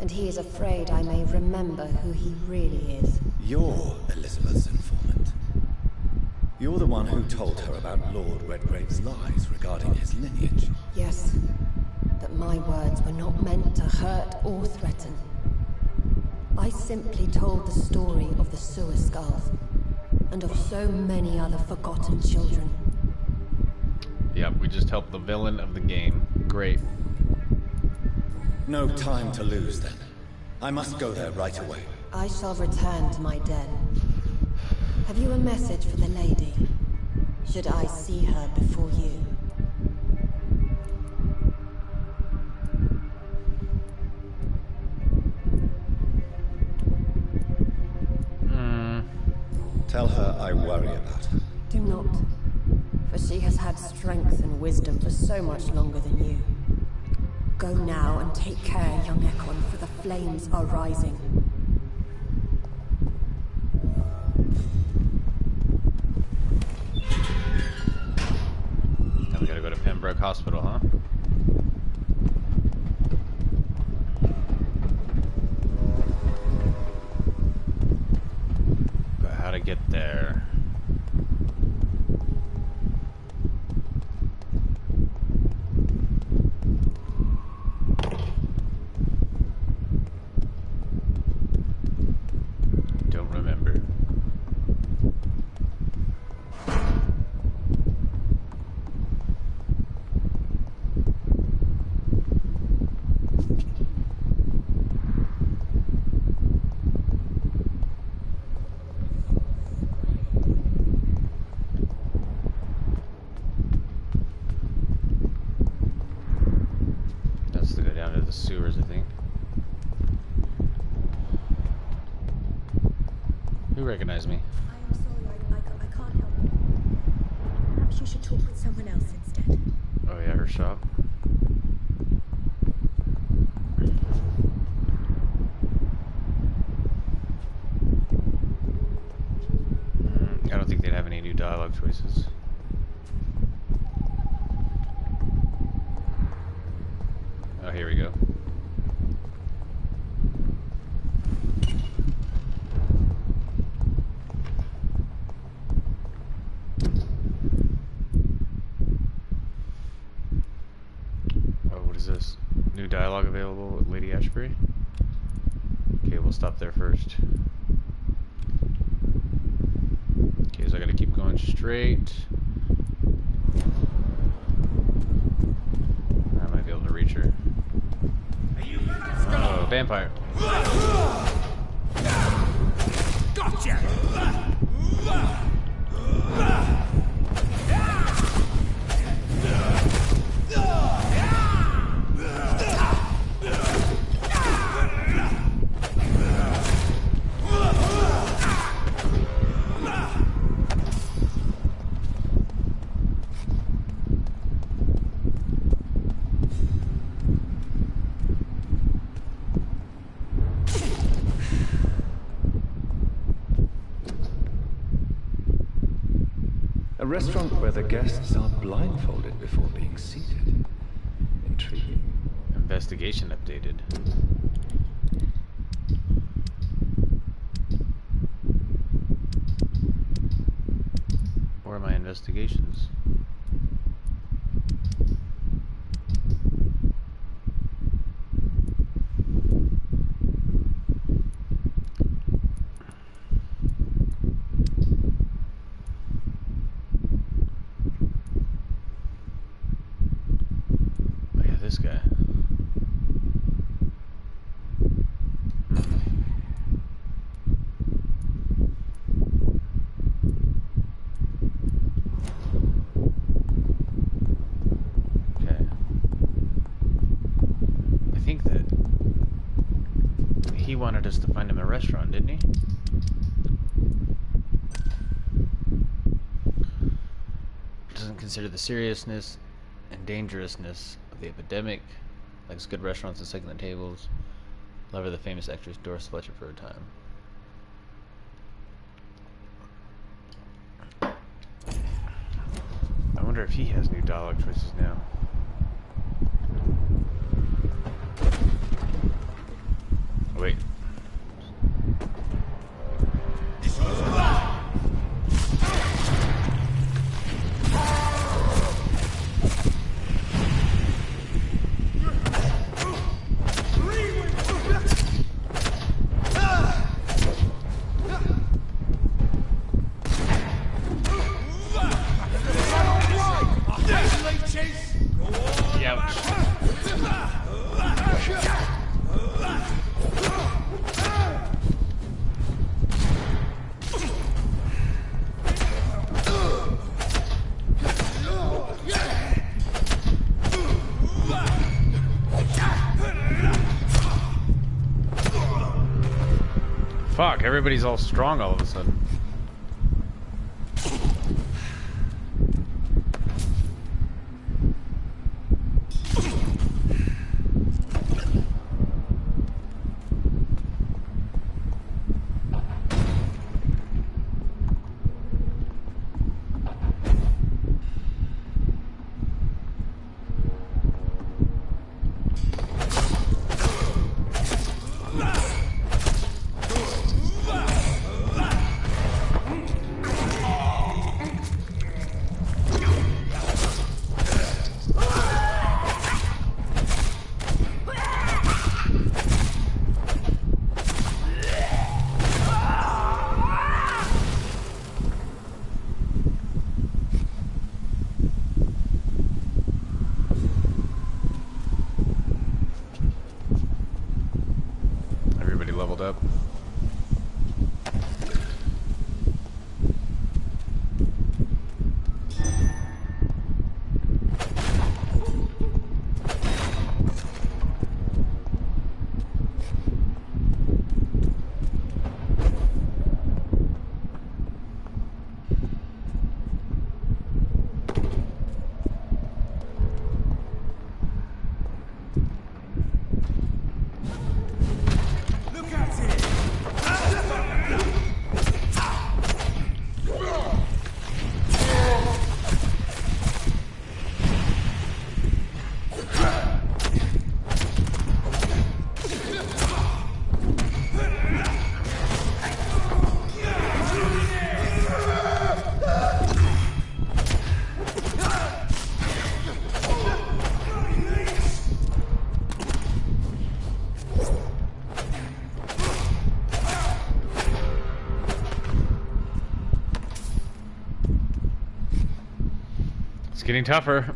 And he is afraid I may remember who he really is. You're Elizabeth's informant. You're the one who told her about Lord Redgrave's lies regarding his lineage. Yes, that my words were not meant to hurt or threaten. I simply told the story of the sewer skulls, and of so many other forgotten children. Yep, we just helped the villain of the game. Great. No time to lose, then. I must go there right away. I shall return to my den. Have you a message for the lady? Should I see her before you? Tell her I worry about her. Do not, for she has had strength and wisdom for so much longer than you. Go now and take care, young Ekon, for the flames are rising. Now we gotta go to Pembroke Hospital, huh? But how to get there? Don't remember. That's to go down to the sewers, I think. Who recognized me? I am sorry, I can't help you. Perhaps you should talk with someone else instead. Oh yeah, her shop. I don't think they'd have any new dialogue choices. Oh, here we go. Oh, what is this? New dialogue available with Lady Ashbury? Okay, we'll stop there first. Okay, so I gotta keep going straight. I might be able to reach her. Oh, vampire. Gotcha! A restaurant where the guests are blindfolded before being seated. Intriguing. Investigation updated. Where are my investigations? Oh yeah, this guy. Okay. I think that he wanted us to find him a restaurant, didn't he? Doesn't consider the seriousness and dangerousness of the epidemic, likes good restaurants and second tables. Lover the famous actress Doris Fletcher for a time. I wonder if he has new dialogue choices now. Oh, wait. Fuck, everybody's all strong all of a sudden. Leveled up. It's getting tougher.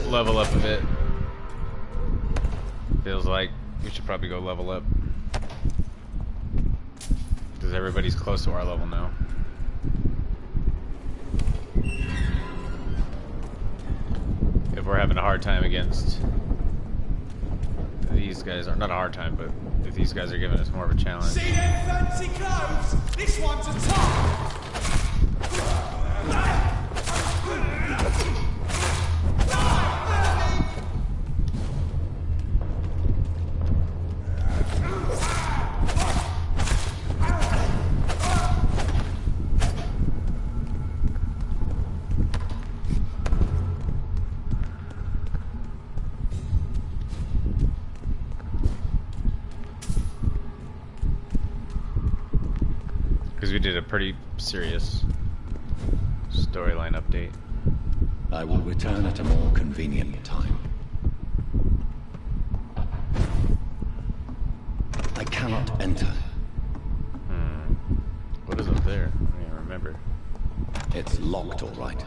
Level up a bit. Feels like we should probably go level up. Because everybody's close to our level now. If we're having a hard time against these guys, or not a hard time, but if these guys are giving us more of a challenge. See them fancy clothes? This one's a top! We did a pretty serious storyline update. I will return at a more convenient time. I cannot enter. What is up there? I don't even remember. It's locked, all right.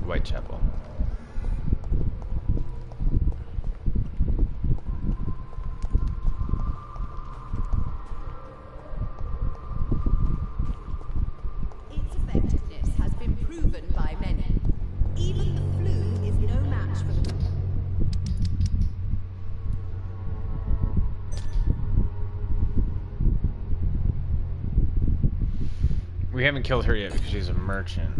Whitechapel. effectiveness has been proven by many. Even the flu is no match for the... We haven't killed her yet because she's a merchant.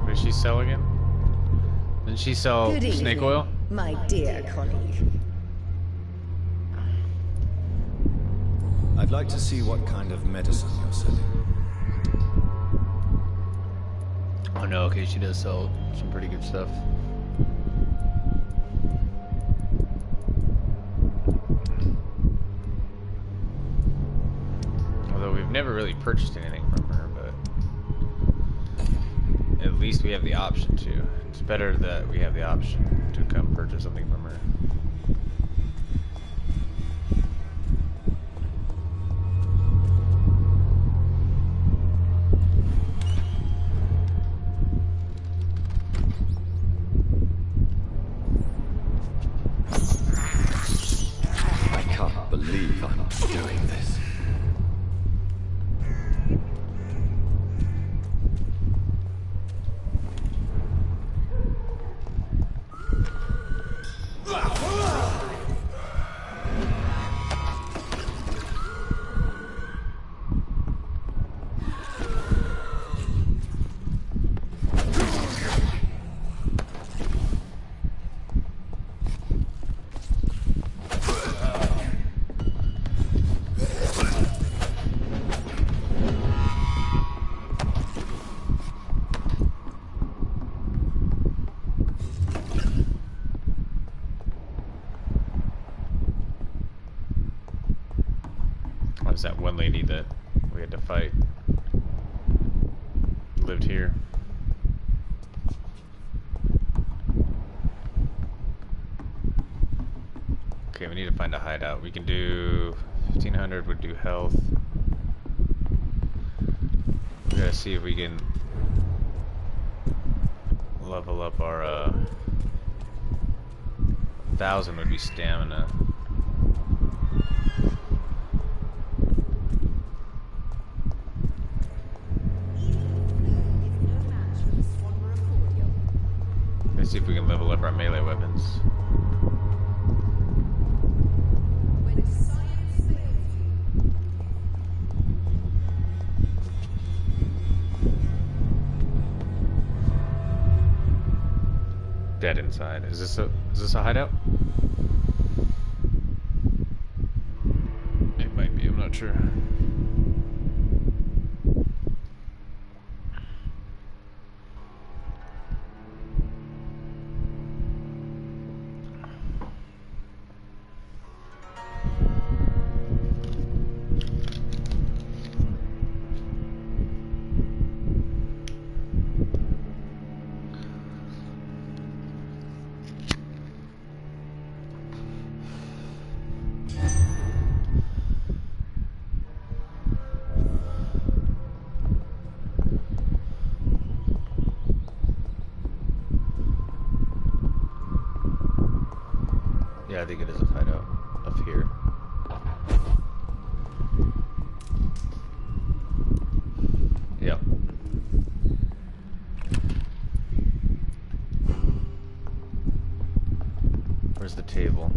What did she sell again? Didn't she sell Good snake evening, oil? my dear colleague. I'd like to see what kind of medicine you're selling. Oh no, okay, she does sell some pretty good stuff. Although we've never really purchased anything from her, but at least we have the option to. It's better that we have the option to come purchase something from her. I can't believe I'm doing this. Was that one lady that we had to fight? Lived here. Okay, we need to find a hideout. We can do 1500 would do health. We gotta see if we can level up our 1000 would be stamina. Let's see if we can level up our melee weapons. Dead inside. Is this a hideout? It might be, I'm not sure. Yeah, I think it is a hideout up here. Yep. Where's the table?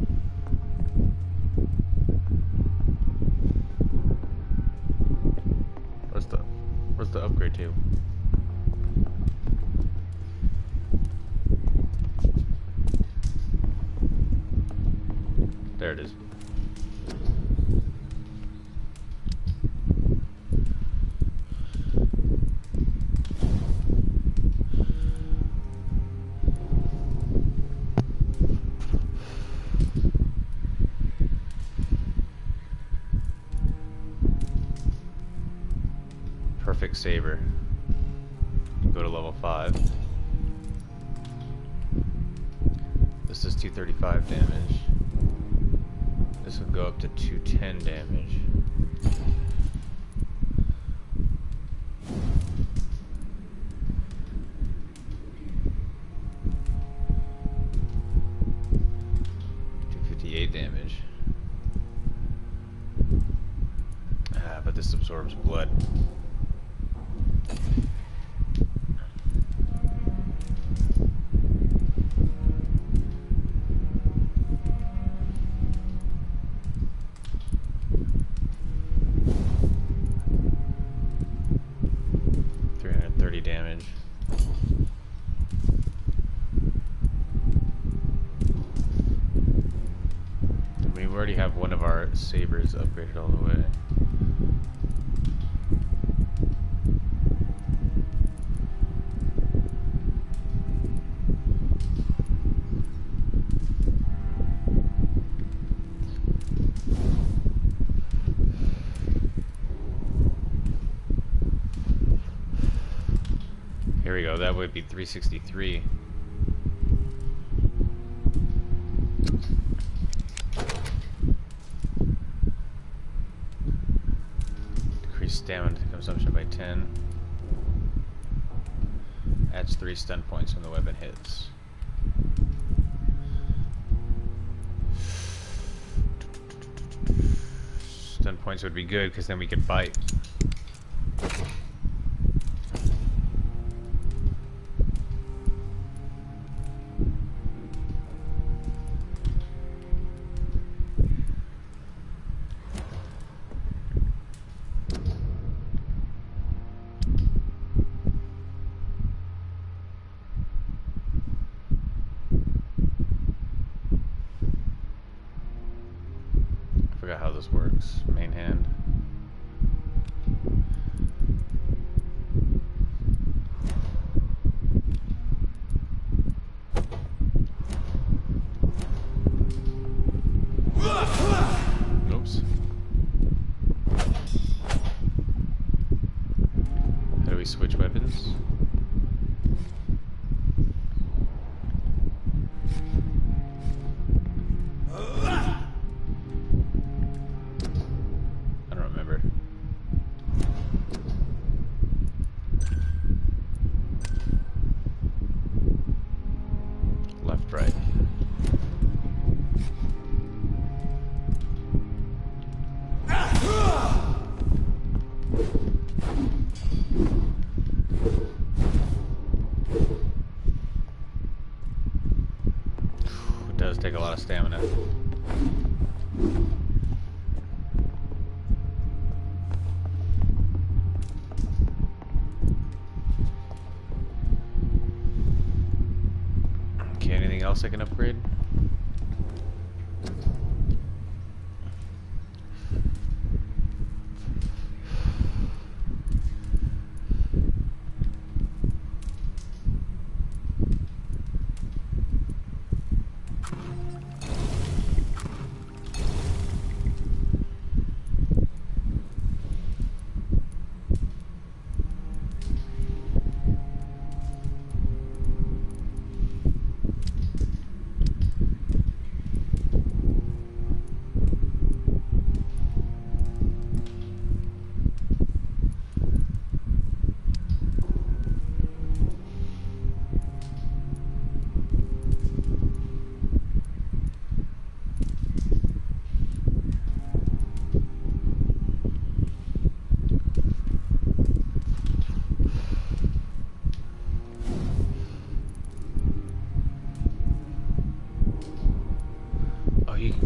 Where's the upgrade table? There it is. Perfect saber. Go to level 5. This is 235 damage. This would go up to 210 damage. absorbs blood. Damage. We already have one of our sabers upgraded all the way. Here we go, that would be 363. Decrease stamina consumption by 10. Adds 3 stun points when the weapon hits. Stun points would be good because then we could bite. How this works. Main hand. Oops. How do we switch weapons? Right. It does take a lot of stamina. Okay, anything else I can upgrade?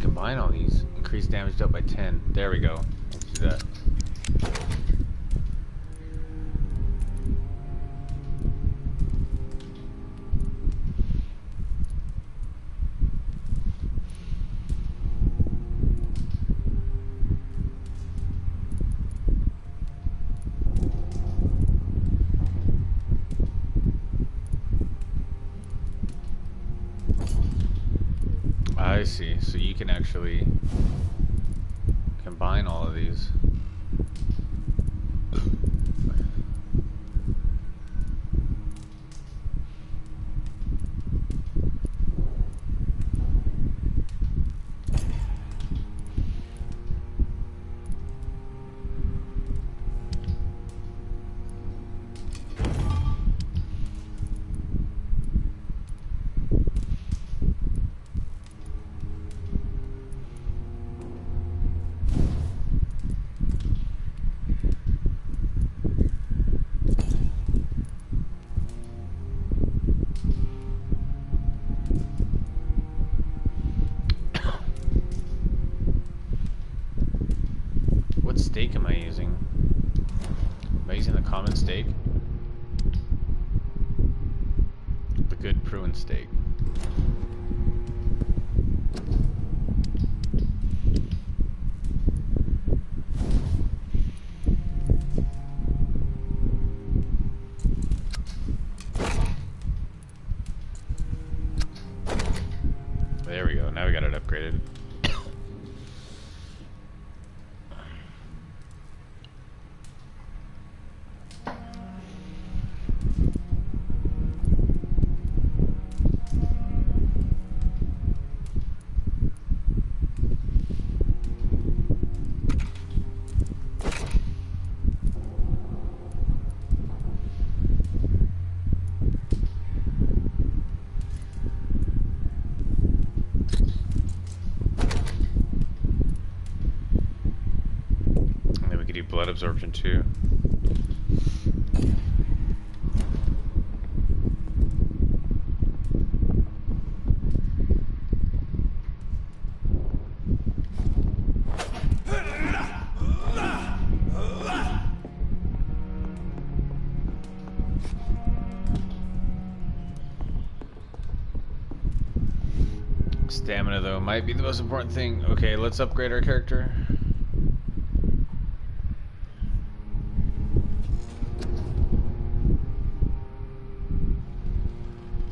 Combine all these. Increase damage dealt by 10. There we go. Let's do that. I see. So you can actually combine all of these. steak am I using? Am I using the common steak? The good Pruin steak. There we go, now we got it upgraded. Blood absorption too. Stamina though might be the most important thing. Okay, let's upgrade our character.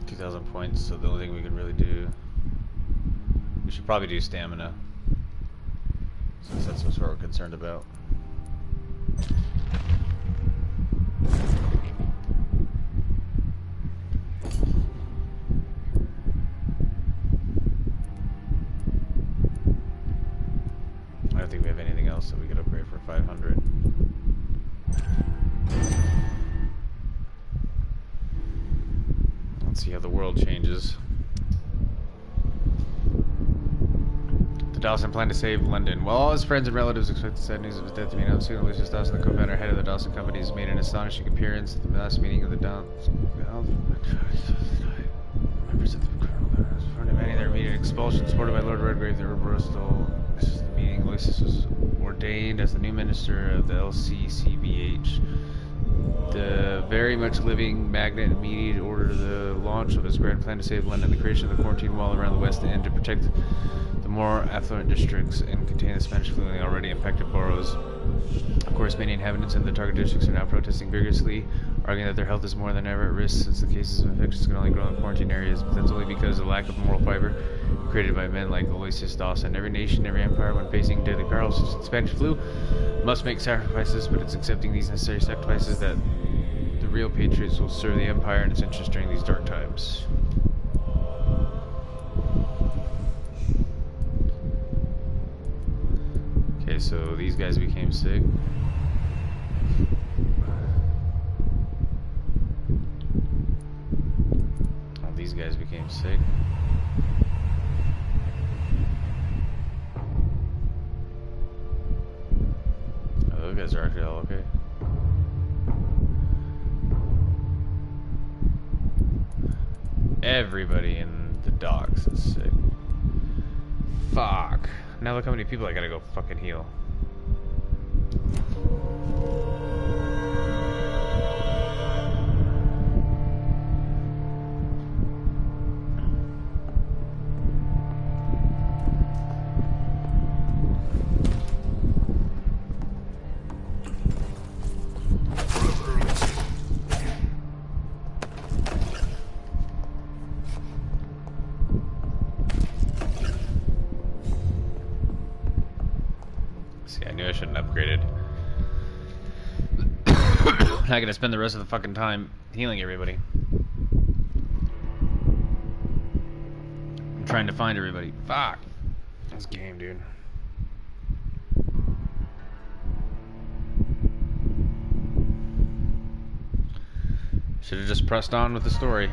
2,000 points, so the only thing we can really do, we should probably do stamina, since that's what we're concerned about. I don't think we have anything else that we could upgrade for 500. Let's see how the world changes. The Dawson plan to save London. While all his friends and relatives expect the sad news of his death to be announced soon, Lucius Dawson, the co-founder head of the Dawson Company, has made an astonishing appearance at the last meeting of the members of the criminal demanding their immediate expulsion, supported by Lord Redgrave. The Bristol. This is the meeting. Lucius was ordained as the new minister of the LCCBH. The very much living magnate immediately ordered the launch of his grand plan to save London, the creation of the quarantine wall around the West End to protect the more affluent districts and contain the Spanish flu in the already infected boroughs. Of course, many inhabitants in the target districts are now protesting vigorously, arguing that their health is more than ever at risk since the cases of infections can only grow in quarantine areas, but that's only because of the lack of moral fiber created by men like Lucius Dawson. Every nation, every empire, when facing deadly perils such as the Spanish flu, must make sacrifices, but it's accepting these necessary sacrifices that the real patriots will serve the empire and its interests during these dark times. Okay, so these guys became sick. Oh, these guys became sick. Oh, those guys are actually all okay. Everybody in the docks is sick. Fuck. Now look how many people I gotta go fucking heal. See, I knew I shouldn't have upgraded. I gotta spend the rest of the fucking time healing everybody. I'm trying to find everybody. Fuck. This game, dude. Should have just pressed on with the story.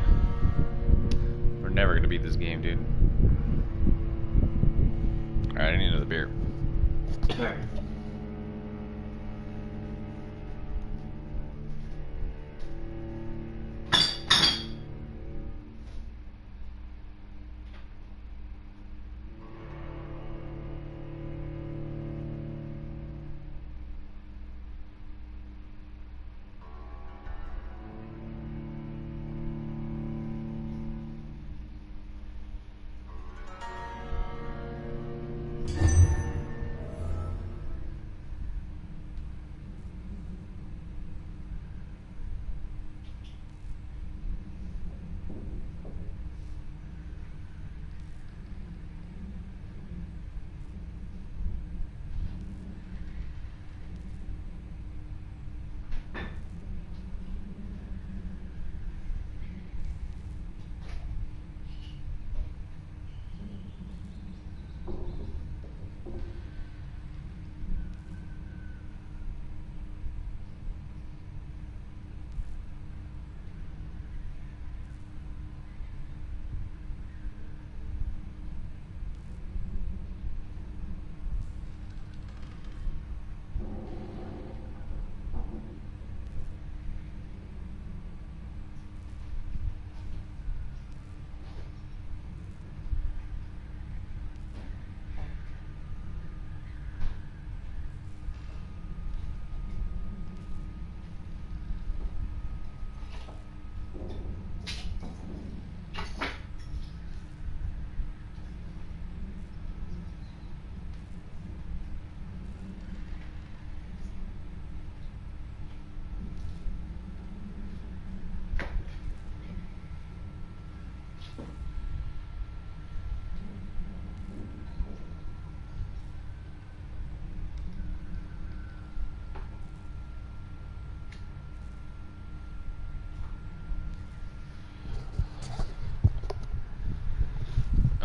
We're never gonna beat this game, dude. Alright, I need another beer.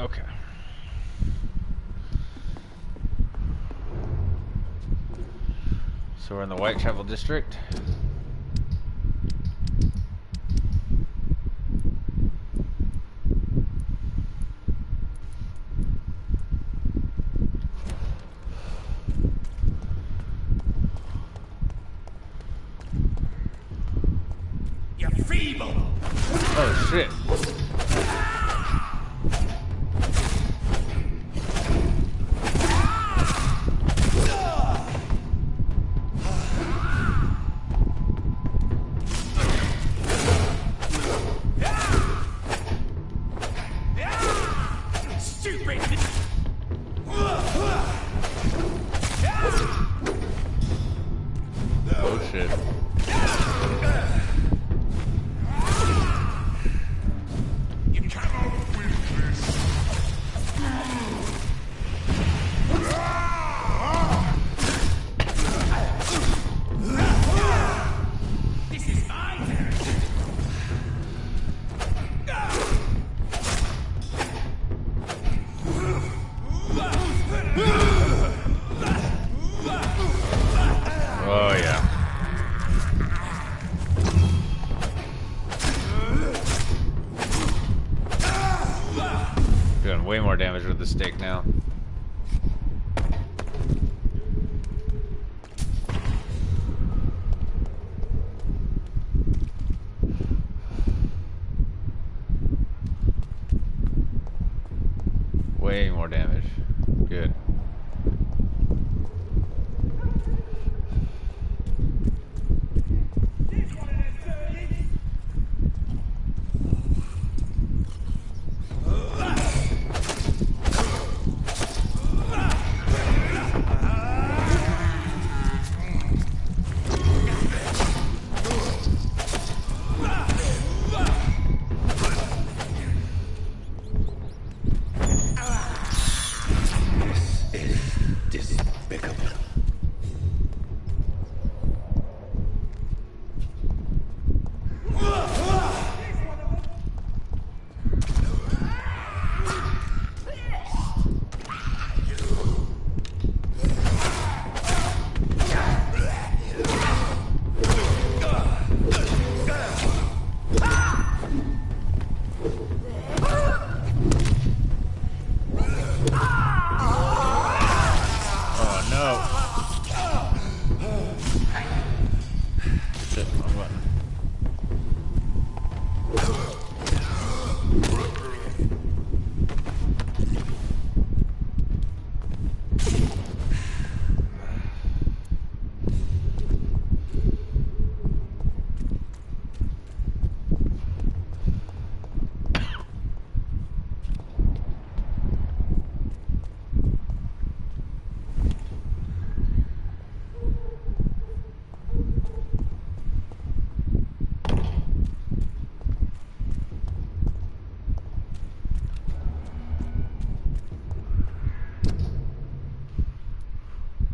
Okay. So we're in the Whitechapel district. You're feeble. Oh shit. Oh shit. You cannot win this. This is my turn. Oh yeah. Doing way more damage with the stick now. Way more damage. Good.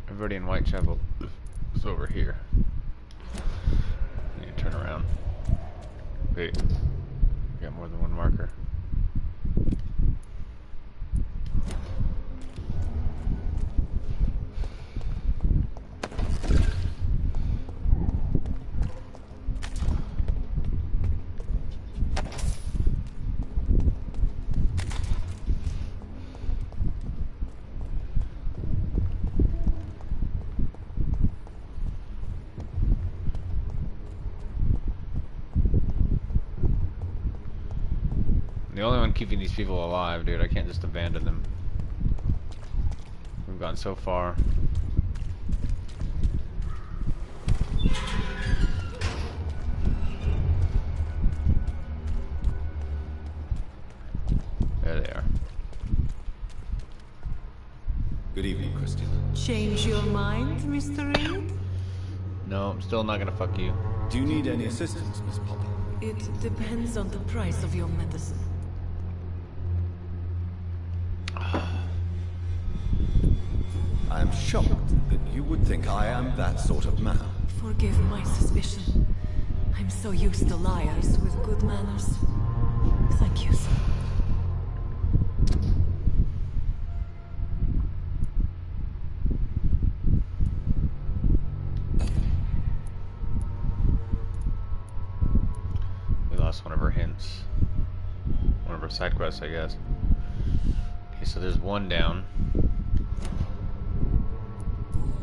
Everybody in Whitechapel is over here. I need to turn around. Wait, got more than one marker. The only one keeping these people alive, dude. I can't just abandon them. We've gone so far. There they are. Good evening, Christian. Change your mind, Mr. Reed? No, I'm still not gonna fuck you. Do you need any assistance, Miss Popper? It depends on the price of your medicine. I am shocked that you would think I am that sort of man. Forgive my suspicion. I'm so used to liars with good manners. Thank you, sir. one of our hints. One of our side quests, I guess. Okay, so there's one down.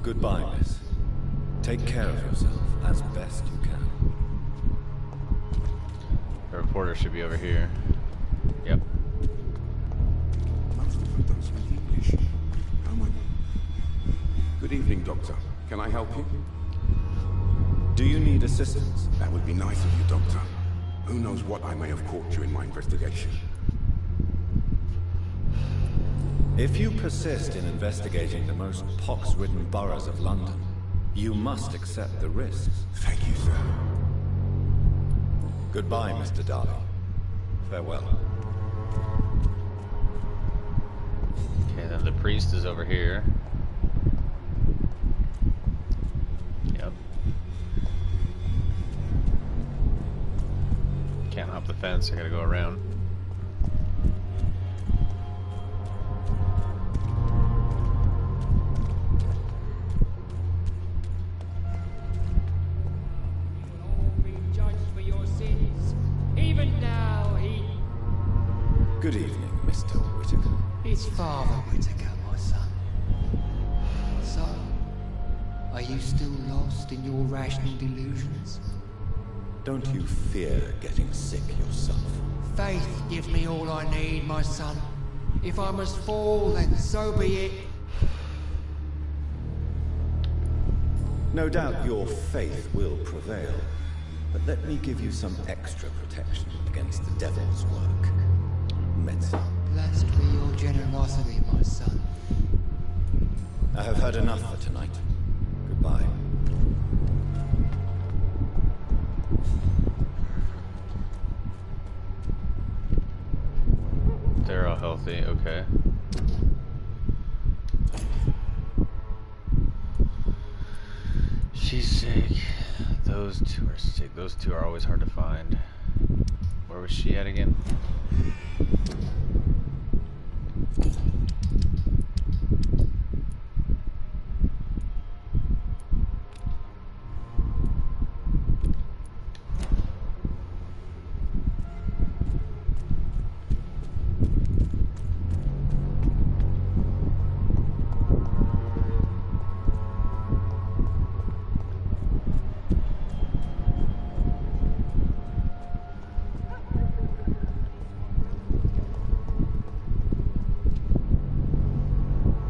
Goodbye, miss. Take care of yourself as best you can. The reporter should be over here. Yep. Most of them don't speak English. How am I? Good evening, Doctor. Can I help you? Do you need assistance? That would be nice of you, Doctor. Who knows what I may have caught you in my investigation. If you persist in investigating the most pox-ridden boroughs of London, you must accept the risks. Thank you, sir. Goodbye, Mr. Darby. Farewell. Okay, then the priest is over here. Yep. Can't hop the fence, I gotta go around. Good evening, Mr. Whittaker. It's Father Whittaker, my son. So, are you still lost in your rational delusions? Don't you fear getting sick yourself? Faith gives me all I need, my son. If I must fall, then so be it. No doubt your faith will prevail, but let me give you some extra protection against the devil's work. Medicine. Blessed be your generosity, my son. I have had enough for tonight. Goodbye. They're all healthy, okay. She's sick. Those two are sick. Those two are always hard to find. Where was she at again?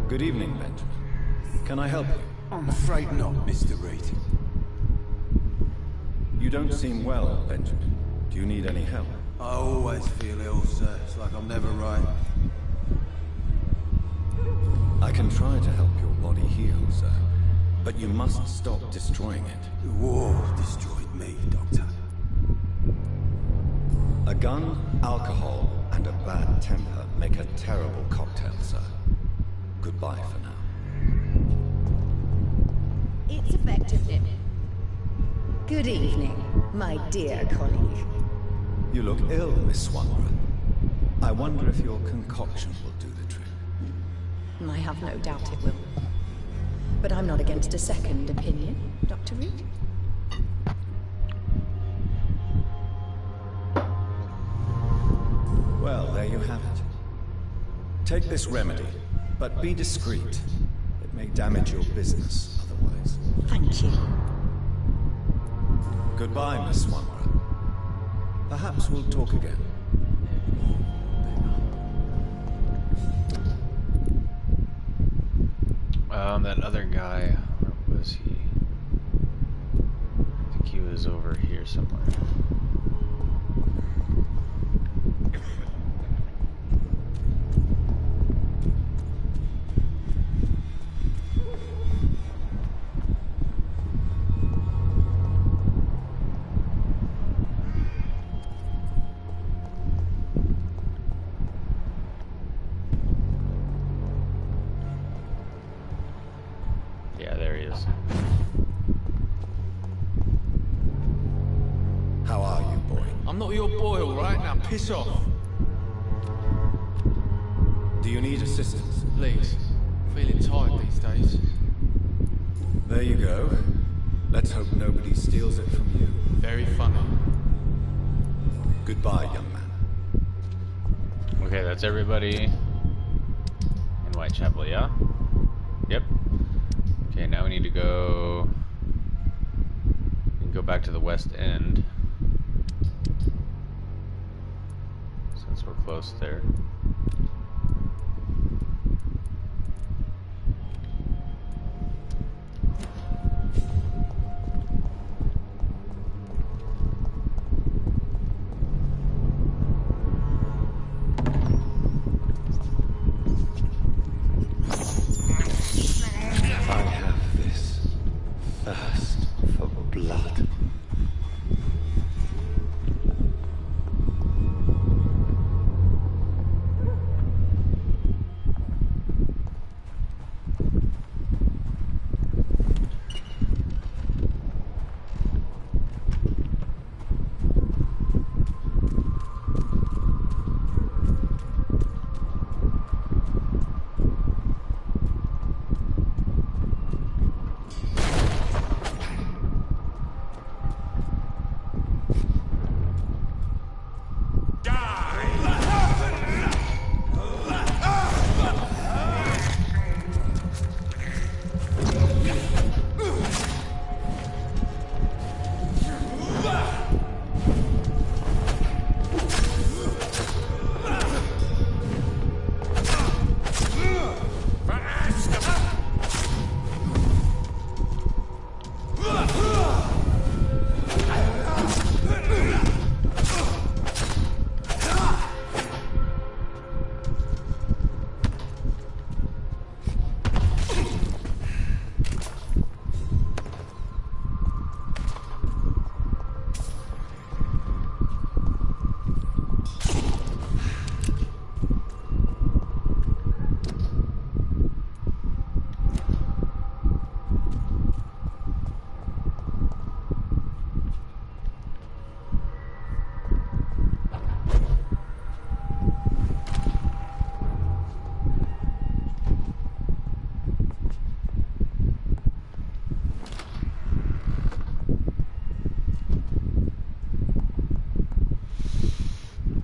Good evening, Benjamin. Can I help you? I'm afraid not, Mr. Reed. You don't seem well, Benjamin. Do you need any help? I always feel ill, sir. It's like I'm never right. I can try to help your body heal, sir. But you must stop destroying it. The war destroyed me, Doctor. A gun, alcohol, and a bad temper make a terrible cocktail, sir. Goodbye for now. It's effective. Good evening, my dear colleague. You look ill, Miss Swanborough. I wonder if your concoction will do the trick. I have no doubt it will. But I'm not against a second opinion, Dr. Reed. Well, there you have it. Take this remedy, but be discreet. It may damage your business otherwise. Thank you. Goodbye, Miss Swanborough. Perhaps we'll talk again. That other guy, where was he? I think he was over here somewhere. Yeah, there he is. How are you, boy? I'm not your boy, all right? Now piss off. Do you need assistance? Please. Feeling tired these days. There you go. Let's hope nobody steals it from you. Very funny. Goodbye, young man. Okay, that's everybody in Whitechapel, yeah? Yep. Okay, now we need to go... We can go back to the West End. Since we're close there.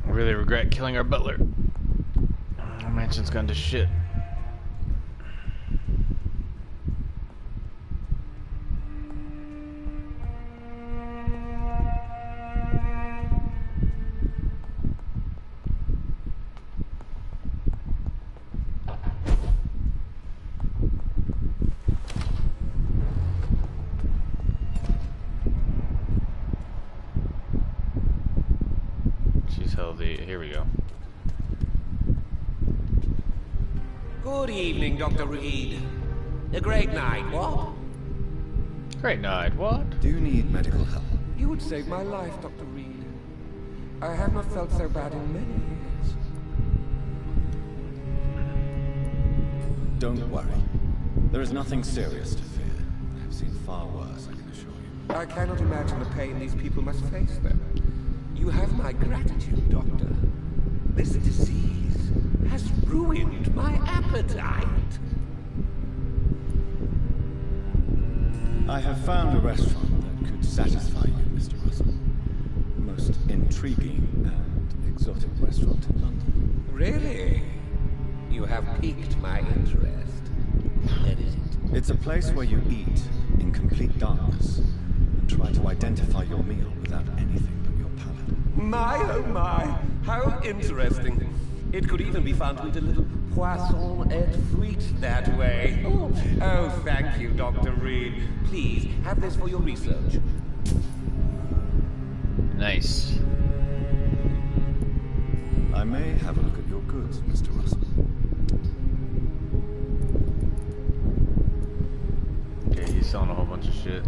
Really regret killing our butler. Our mansion's gone to shit. Here we go. Good evening, Dr. Reed. A great night, what? Great night, what? Do you need medical help? You would save my life, Dr. Reed. I have not felt so bad in many years. Don't worry. There is nothing serious to fear. I've seen far worse, I can assure you. I cannot imagine the pain these people must face then. You have my gratitude, Doctor. This disease has ruined my appetite. I have found a restaurant that could satisfy you, Mr. Russell. The most intriguing and exotic restaurant in London. Really? You have piqued my interest. Where is it? It's a place where you eat in complete darkness and try to identify your meal without anything but your palate. My, oh my! How interesting. It could even be found to eat a little poisson et fruits that way. Oh, thank you, Dr. Reed. Please, have this for your research. Nice. I may have a look at your goods, Mr. Russell. Okay, he's selling a whole bunch of shit.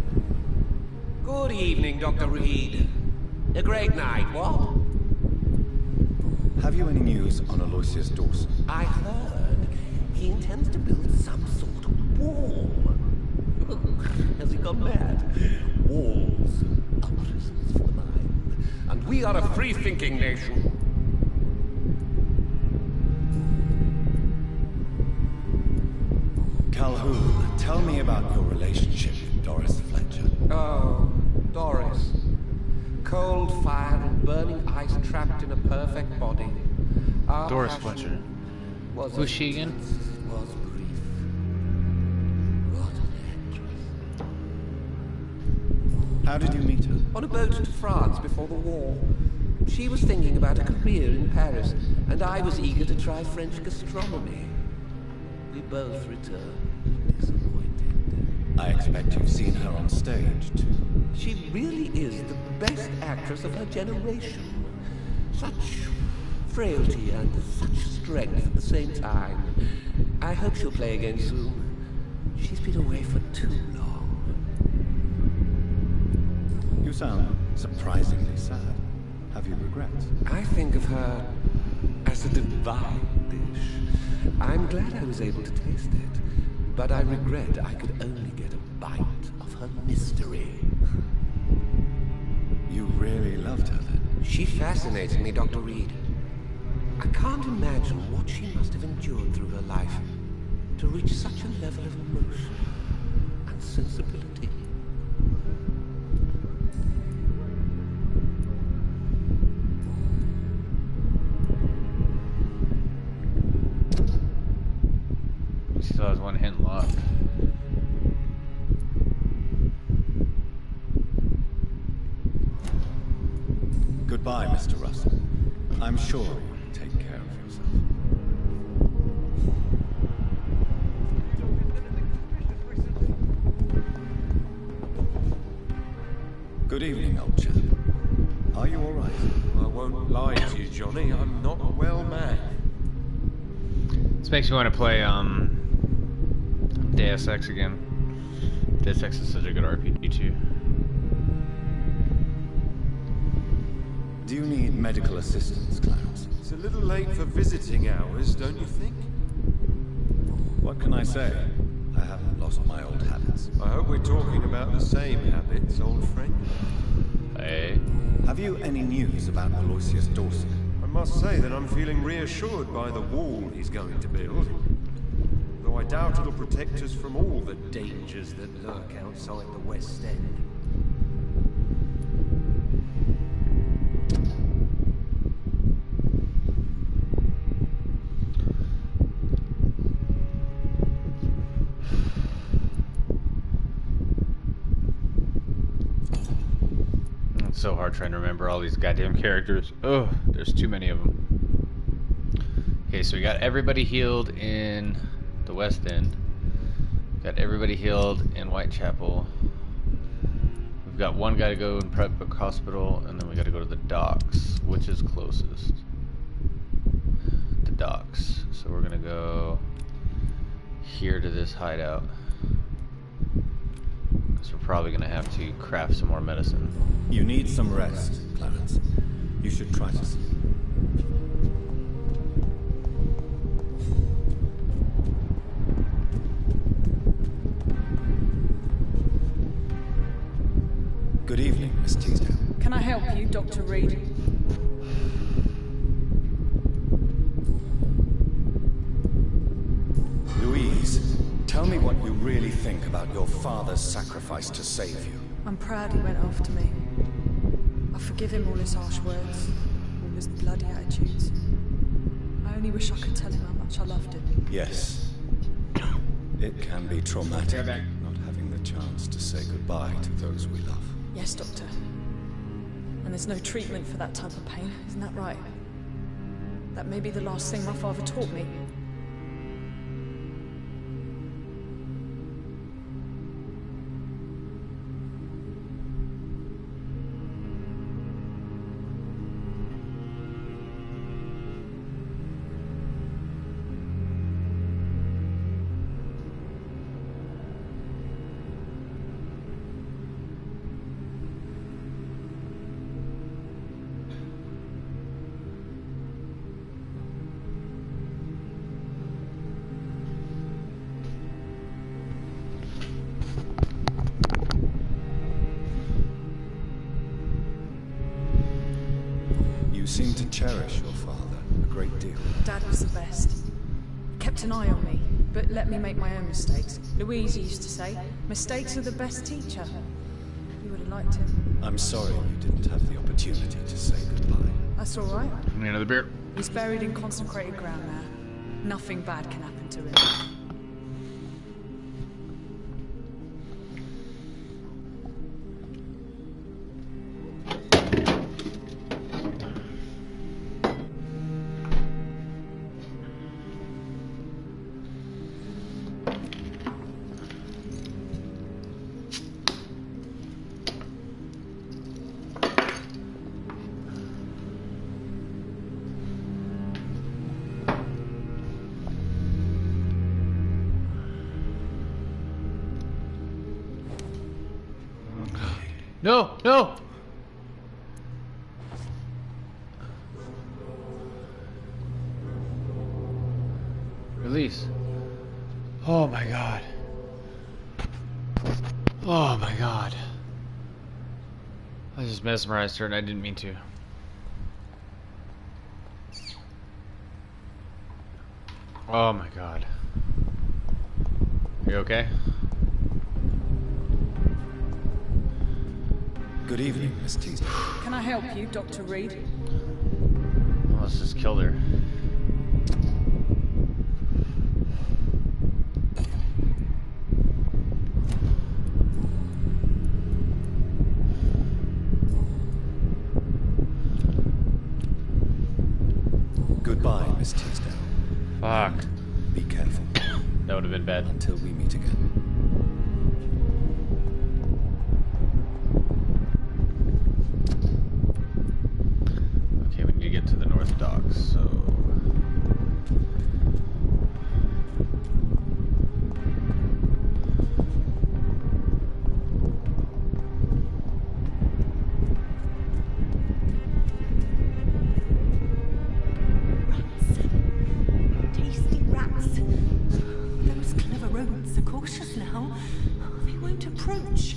Good evening, Dr. Reed. A great night, what? Have you any news on Aloysius Dawson? I heard he intends to build some sort of wall. Has he gone mad? Walls are prisons for the mind. And we are a free-thinking nation. Calhoun, tell me about your relationship with Doris Fletcher. Oh, Doris. cold fire and burning ice trapped in a perfect body. Our Doris passion Fletcher. was Who's she again? Was brief. What an actress. How did you meet her? On a boat to France before the war. She was thinking about a career in Paris, and I was eager to try French gastronomy. We both returned disappointed. I expect you've seen her on stage, too. She really is the best actress of her generation. Such frailty and such strength at the same time. I hope she'll play again soon. She's been away for too long. You sound surprisingly sad. Have you regrets? I think of her as a divine dish. I'm glad I was able to taste it, but I regret I could only get a bite of her mystery. You really loved her then? She fascinated me, Dr. Reed. I can't imagine what she must have endured through her life to reach such a level of emotion and sensibility. She still has one hint locked. Goodbye, Mr. Russell. I'm sure you'll take care of yourself. Good evening, old chap. Are you all right? I won't lie to you, Johnny. I'm not a well man. This makes me want to play Deus Ex again. Deus Ex is such a good RPG too. Do you need medical assistance, Clarence? It's a little late for visiting hours, don't you think? What can I say? I haven't lost my old habits. I hope we're talking about the same habits, old friend. Hey. Have you any news about Aloysius Dawson? I must say that I'm feeling reassured by the wall he's going to build. Though I doubt it'll protect us from all the dangers that lurk outside the West End. It's so hard trying to remember all these goddamn characters. Oh, there's too many of them. Okay, so we got everybody healed in the West End. Got everybody healed in Whitechapel. We've got one guy to go in Prep Book Hospital, and then we got to go to the docks. Which is closest? The docks. So we're gonna go here to this hideout. Because we're probably gonna have to craft some more medicine. You need some rest, Clarence. You should try to sleep. Good evening, Miss Teasdale. Can I help you, Dr. Reed? Louise, tell me what you really think about your father's sacrifice to save you. I'm proud he went after me. I forgive him all his harsh words, all his bloody attitudes. I only wish I could tell him how much I loved him. Yes. It can be traumatic, not having the chance to say goodbye to those we love. Yes, Doctor. And there's no treatment for that type of pain, isn't that right? That may be the last thing my father taught me. You seem to cherish your father a great deal. Dad was the best. He kept an eye on me, but let me make my own mistakes. Louise used to say, mistakes are the best teacher. You would have liked him. I'm sorry you didn't have the opportunity to say goodbye. That's all right. Need another beer? He's buried in consecrated ground now. Nothing bad can happen to him. No, no! Release. Oh my god. Oh my god. I just mesmerized her and I didn't mean to. Oh my god. Are you okay? Good evening, Miss Teasdale. Can I help you, Dr. Reed? Let's just kill her. Goodbye, Miss Teasdale. Fuck. Be careful. That would have been bad. Until we meet again. Okay, we need to get to the North Docks, so... Tasty rats. Those clever rodents are cautious now. They won't approach.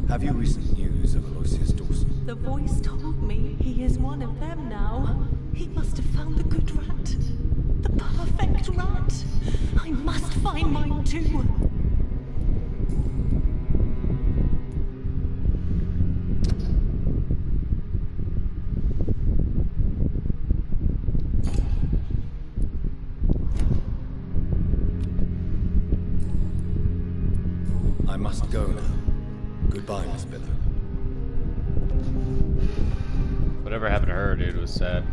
Have you recent news of Aloysius Dawson? The voice told me he is one of them now. He must have found the good rat. The perfect rat. I must find mine too. I must go now. Goodbye, Miss Billow. Whatever happened to her, dude, was sad.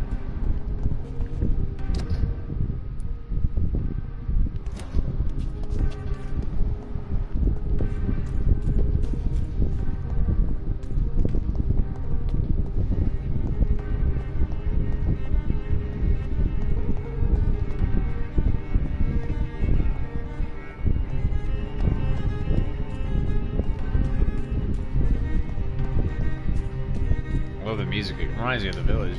I love the music. It reminds me of the village.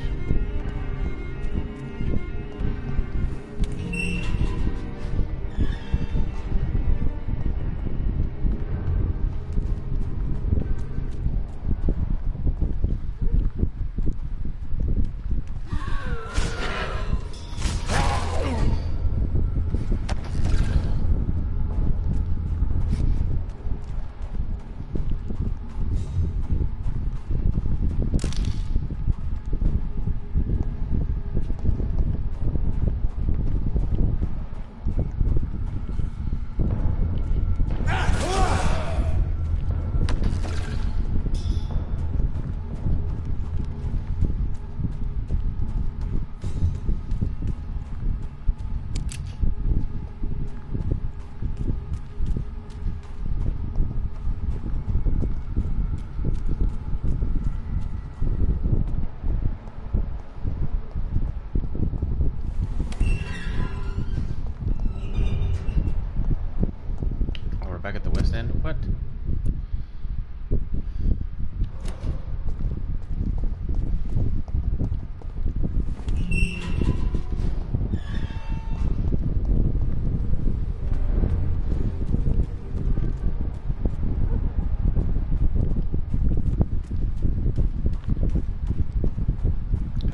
Back at the West End? What?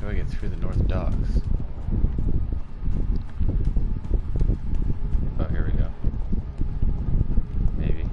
How do I get through the North Docks? Oh, here we go. Maybe.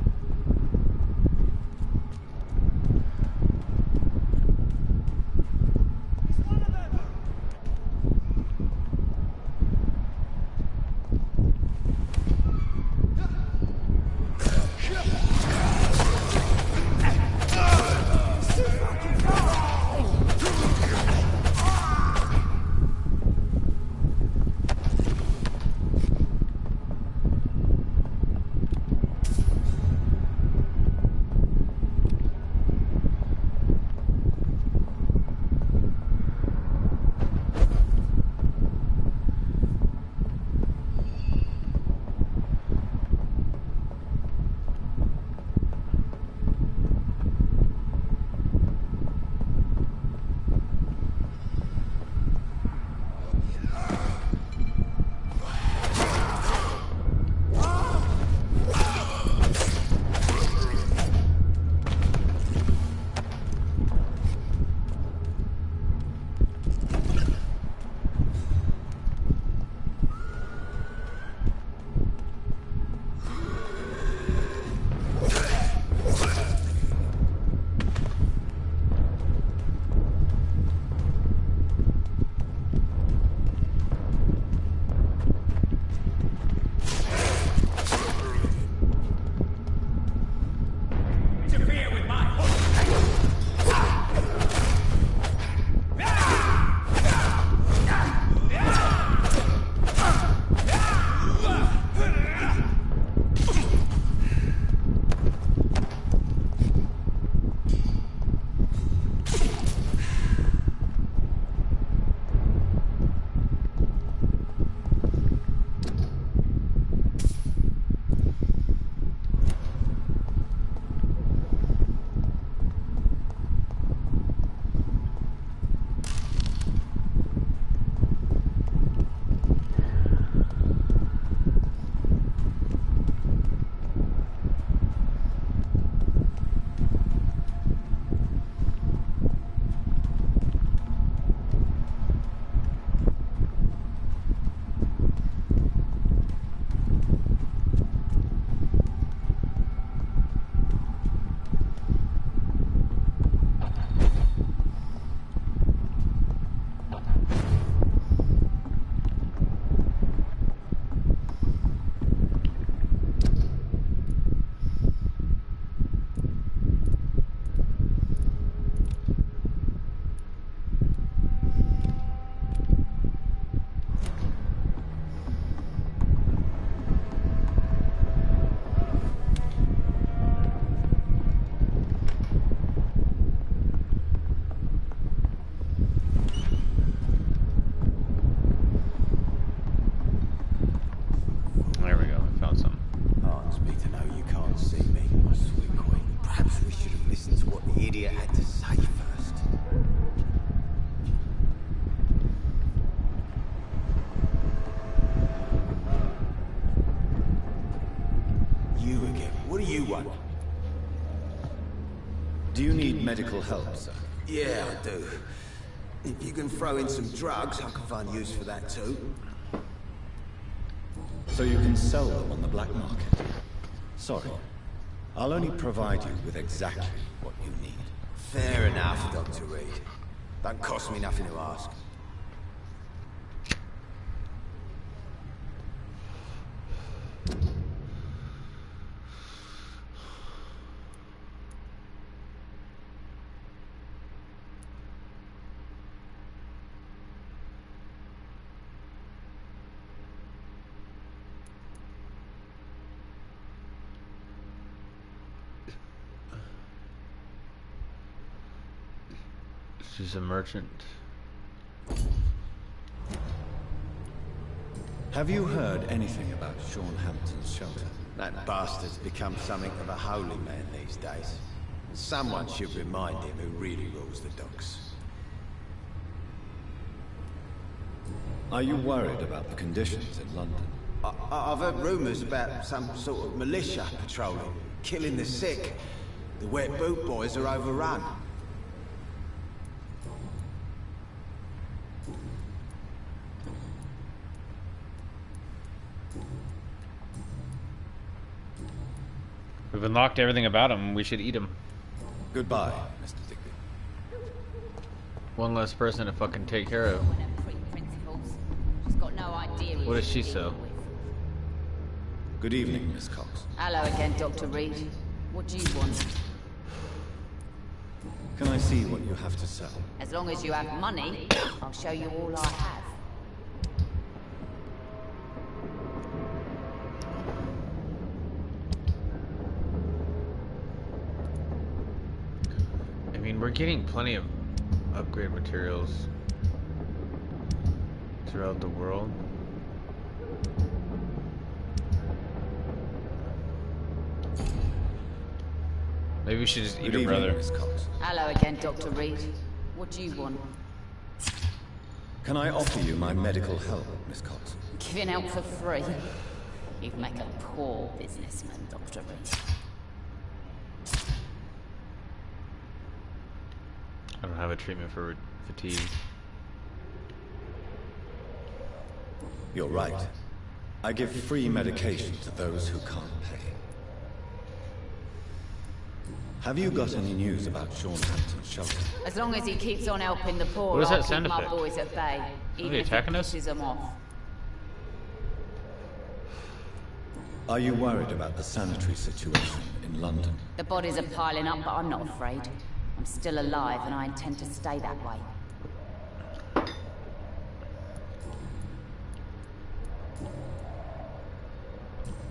one? Do you need medical help, sir? Yeah, I do. If you can throw in some drugs, I can find use for that too. So you can sell them on the black market? Sorry. I'll only provide you with exactly what you need. Fair enough, Dr. Reed. Don't cost me nothing to ask. She's a merchant. Have you heard anything about Sean Hampton's shelter? That bastard's become something of a holy man these days. Someone should remind him who really rules the docks. Are you worried about the conditions in London? I've heard rumours about some sort of militia patrolling, killing the sick. The wet boot boys are overrun. We've unlocked everything about him. We should eat him. Goodbye, Mr. Digby. One less person to fucking take care of. She's got no idea. What does she sell? Good evening, Miss Cox. Hello again, Dr. Reed. What do you want? Can I see what you have to sell? As long as you have money, I'll show you all I have. I mean, we're getting plenty of upgrade materials throughout the world. Maybe we should just eat her brother. Miss Cox. Hello again, Dr. Reed. What do you want? Can I offer you my medical help, Miss Cox? Giving out for free? You'd make a poor businessman, Dr. Reed. I don't have a treatment for fatigue. You're right. I give free medication to those who can't pay. Have you got any news about Sean Hampton's shelter? As long as he keeps on helping the poor, What is that I'll keep sound my effect? boys at bay. they Even if it attacking us? pisses them off. Are you worried about the sanitary situation in London? The bodies are piling up, but I'm not afraid. I'm still alive, and I intend to stay that way.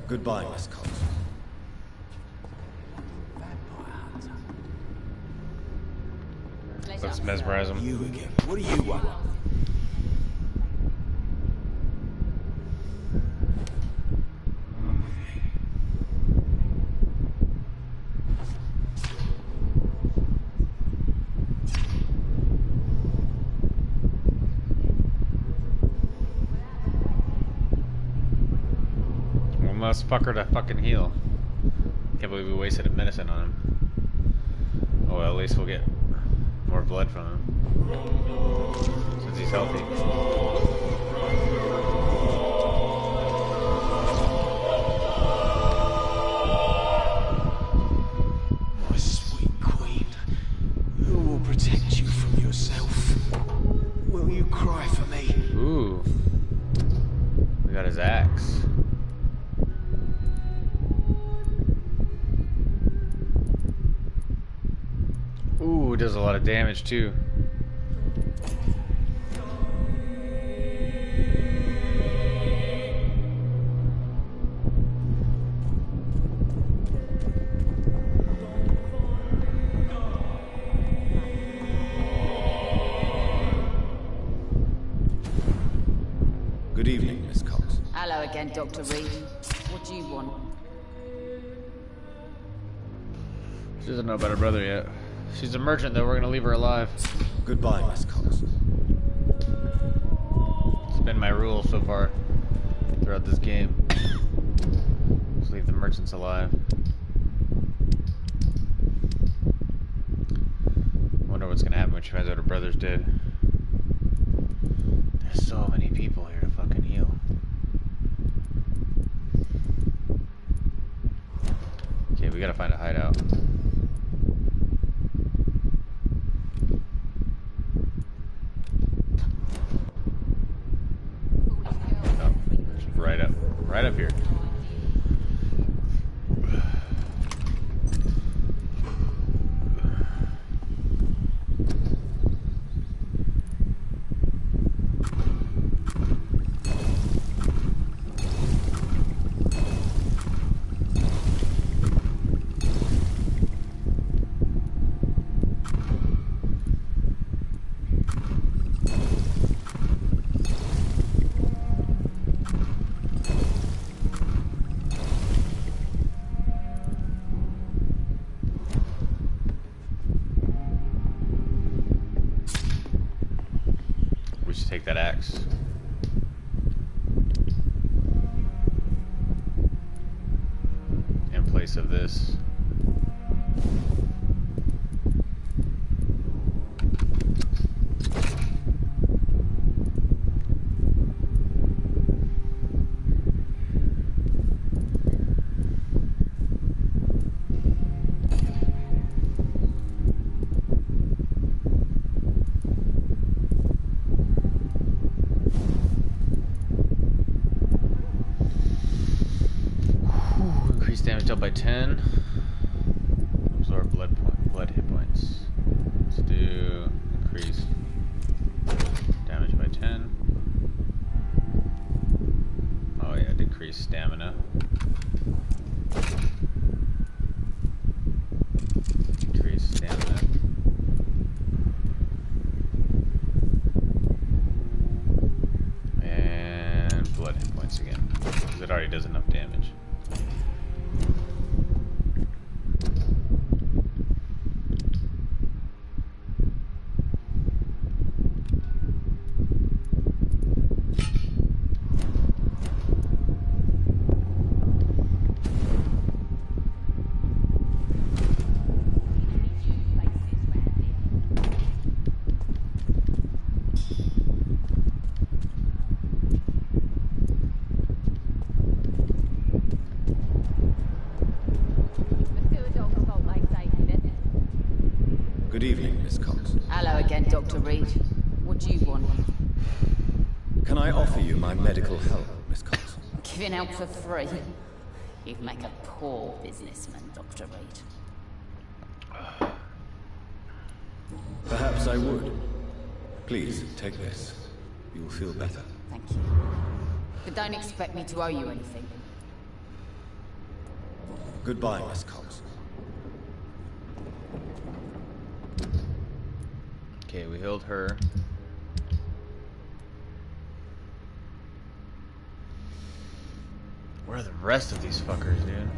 Goodbye, Miss Cox. Let's mesmerize him. You again. What do you want? One less fucker to fucking heal. Can't believe we wasted a medicine on him. Oh well, at least we'll get more blood from him. Since he's healthy. My sweet queen, who will protect you from yourself? Will you cry for me? Ooh. We got his axe. Ooh, it does a lot of damage too. Good evening, Miss Cox. Hello again, Dr. Reed. What do you want? She doesn't know about her brother yet. She's a merchant though, we're gonna leave her alive. Goodbye, Miss Cox. It's been my rule so far throughout this game. Just leave the merchants alive. what's gonna happen when she finds out her brother's dead. There's so many people here to fucking heal. Okay, we gotta find a hideout. Oh, it's right up here. We should take that axe. In place of this. Increase damage dealt by 10. Absorb blood hit points. Let's do increase damage by 10. Oh yeah, decrease stamina. Decrease stamina. And blood hit points again, because it already does enough damage. Good evening, Miss Cox. Hello again, Dr. Reed. What do you want? Can I offer you my medical help, Miss Cox? Giving out for free? You'd make a poor businessman, Dr. Reed. Perhaps I would. Please, take this. You'll feel better. Thank you. But don't expect me to owe you anything. Goodbye, Miss Cox. Okay, we healed her. Where are the rest of these fuckers, dude?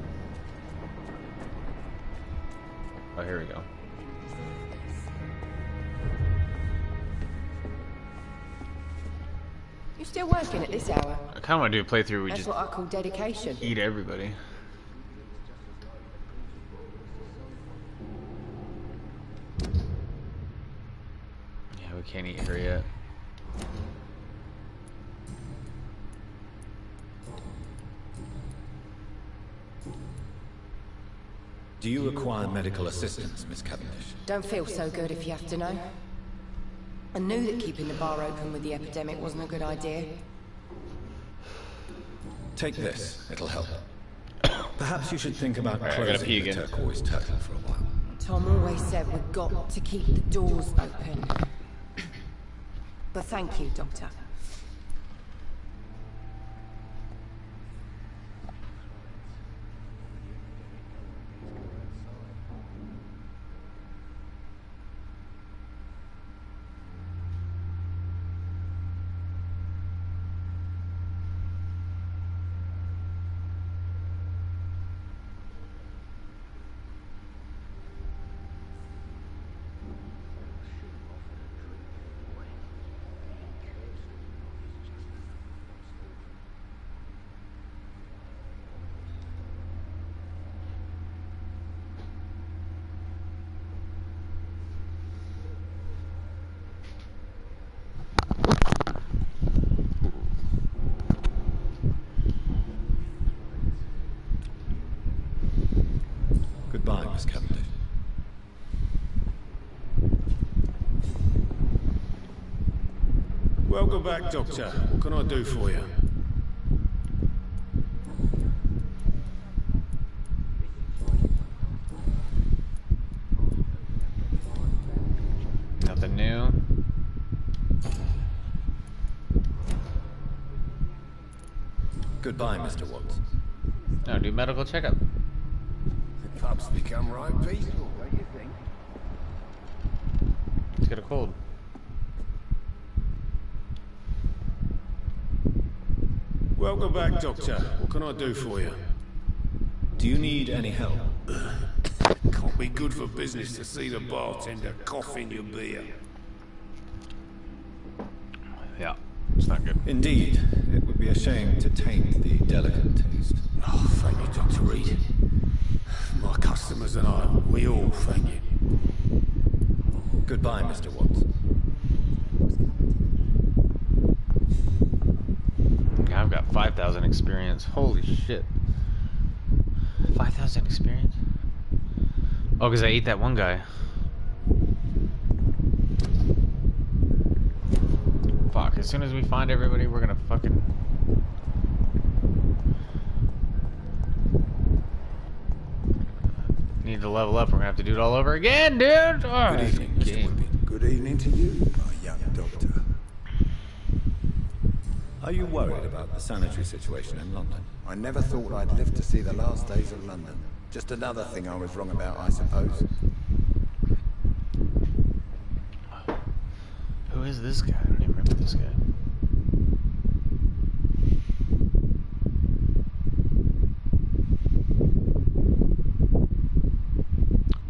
Oh, here we go. You're still working at this hour? I kind of want to do a playthrough where we That's just what I call dedication. eat everybody. Yeah, we can't eat her yet. Do you require medical assistance, Miss Cavendish? Don't feel so good if you have to know. I knew that keeping the bar open with the epidemic wasn't a good idea. Take this. It'll help. Perhaps you should think about Alright, I gotta pee closing the again. turquoise turtle for a while. Tom always said we've got to keep the doors open. But thank you, Doctor. Welcome back, Doctor. What can I do for you? Nothing new. Goodbye, Mr. Watts. No, do medical checkup. The pub's become right peaceful, don't you think? Let's get a cold. Welcome back, Doctor. What can I do for you? Do you need any help? Can't be good for business to see the bartender coughing your beer. Yeah, it's not good. Indeed. It would be a shame to taint the delicate taste. Oh, thank you, Dr. Reed. My customers and I, we all thank you. Goodbye, Mr. Watts. I've got 5,000 experience. Holy shit. 5,000 experience? Oh, because I ate that one guy. Fuck, as soon as we find everybody, we're gonna fucking... Need to level up. We're gonna have to do it all over again, dude! Oh, Good evening, Mr. Whippet. Good evening to you, my young doctor. Are you worried about the sanitary situation in London? I never thought I'd live to see the last days of London. Just another thing I was wrong about, I suppose. Who is this guy? I don't even remember this guy.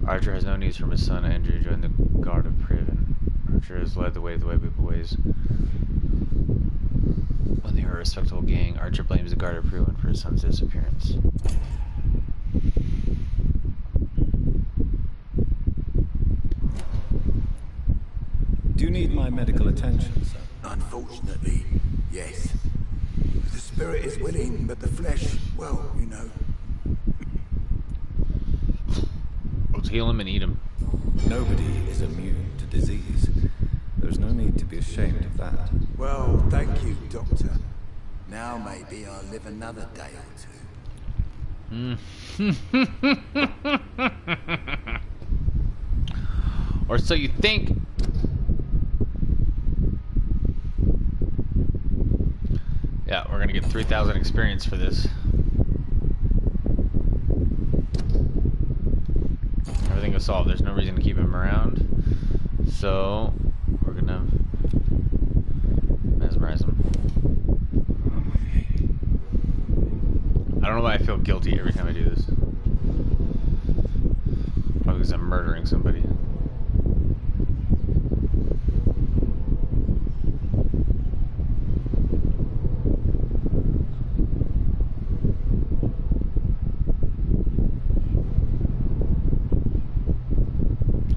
Archer has no news from his son Andrew joined the Guard of Priven. Archer has led the way people ways. When they were a respectable gang, Archer blames the Guard of Priven for his son's disappearance. Do you need my medical attention, sir? Unfortunately, yes. The spirit is willing, but the flesh, well, you know. Let's heal him and eat him. Nobody is immune to disease. There's no need to be ashamed of that. Well, thank you, Doctor. Now maybe I'll live another day or two. Or so you think. Yeah, we're gonna get 3,000 experience for this. Everything is solved. There's no reason to keep him around. So, we're gonna mesmerize him. I don't know why I feel guilty every time I do this. Probably because I'm murdering somebody.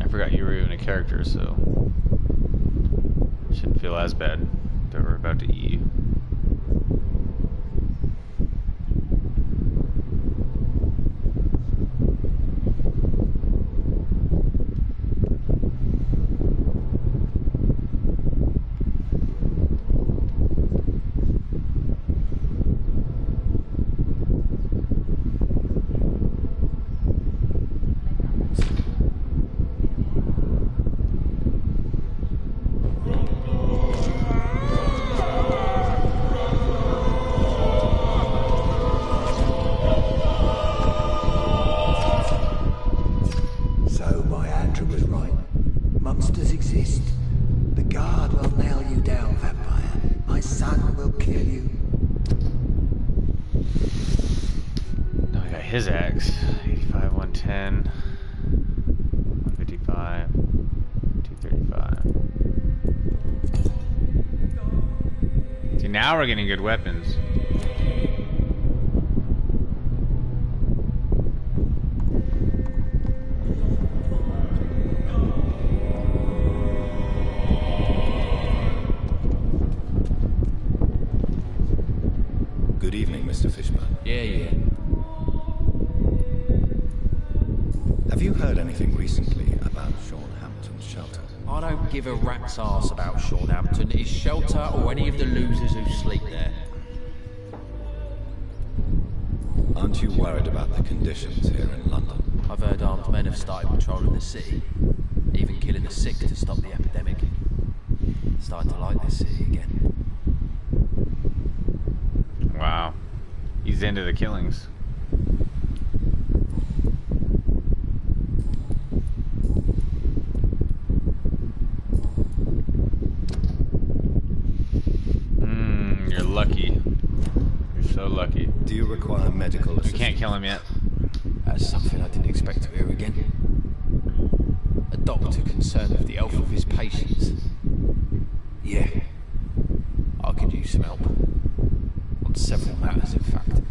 I forgot you were even a character, so shouldn't feel as bad that we're about to eat you. His axe, 85, 110, 155, 235. See, now we're getting good weapons. Good evening, Mr. Fishburne. Yeah. Have you heard anything recently about Sean Hampton's shelter? I don't give a rat's arse about Shorthampton, its shelter, or any of the losers who sleep there. Aren't you worried about the conditions here in London? I've heard armed men have started patrolling the city, even killing the sick to stop the epidemic. Starting to like this city again. Wow. He's into the killings. You're lucky. You're so lucky. Do you require medical assistance? You can't kill him yet. That's something I didn't expect to hear again. A doctor concerned with the health of his patients. Yeah. I could use some help. On several matters, in fact.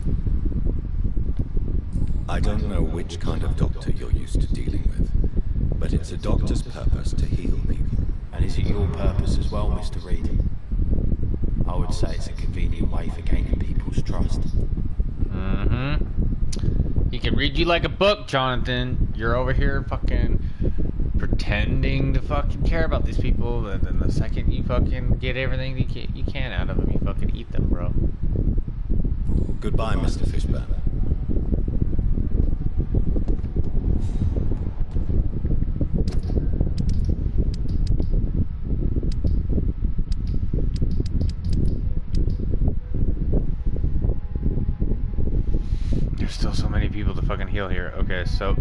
I don't know which kind of doctor you're used to dealing with, but it's a doctor's purpose to heal people. And is it your purpose as well, Mr. Reed? I would say it's a convenient way for gaining people's trust. He can read you like a book, Jonathan. You're over here fucking pretending to fucking care about these people, and then the second you fucking get everything you can out of them, you fucking eat them, bro. Goodbye, Mr. Fishburne. There's still so many people to fucking heal here. Okay, so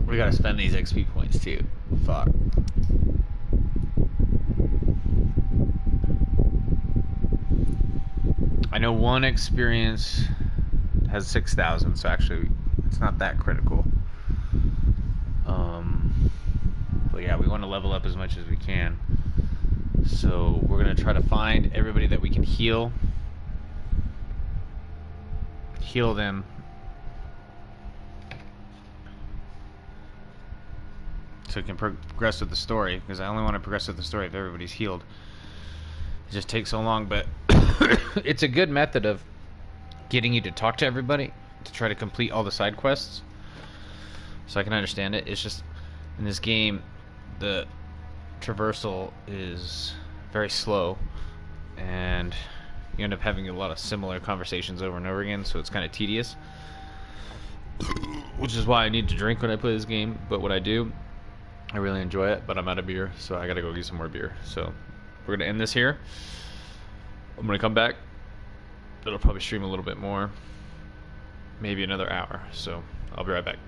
we gotta spend these XP points too. Fuck. I know one experience has 6,000, so actually it's not that critical. But yeah, we want to level up as much as we can. So we're gonna try to find everybody that we can heal. Heal them. So we can progress with the story, because I only want to progress with the story if everybody's healed. It just takes so long, but it's a good method of getting you to talk to everybody to try to complete all the side quests. So I can understand it. It's just in this game the traversal is very slow, and you end up having a lot of similar conversations over and over again, so it's kind of tedious. Which is why I need to drink when I play this game, but when I do, I really enjoy it, but I'm out of beer, so I gotta go get some more beer. So we're gonna end this here. I'm gonna come back. It'll probably stream a little bit more, maybe another hour, so I'll be right back.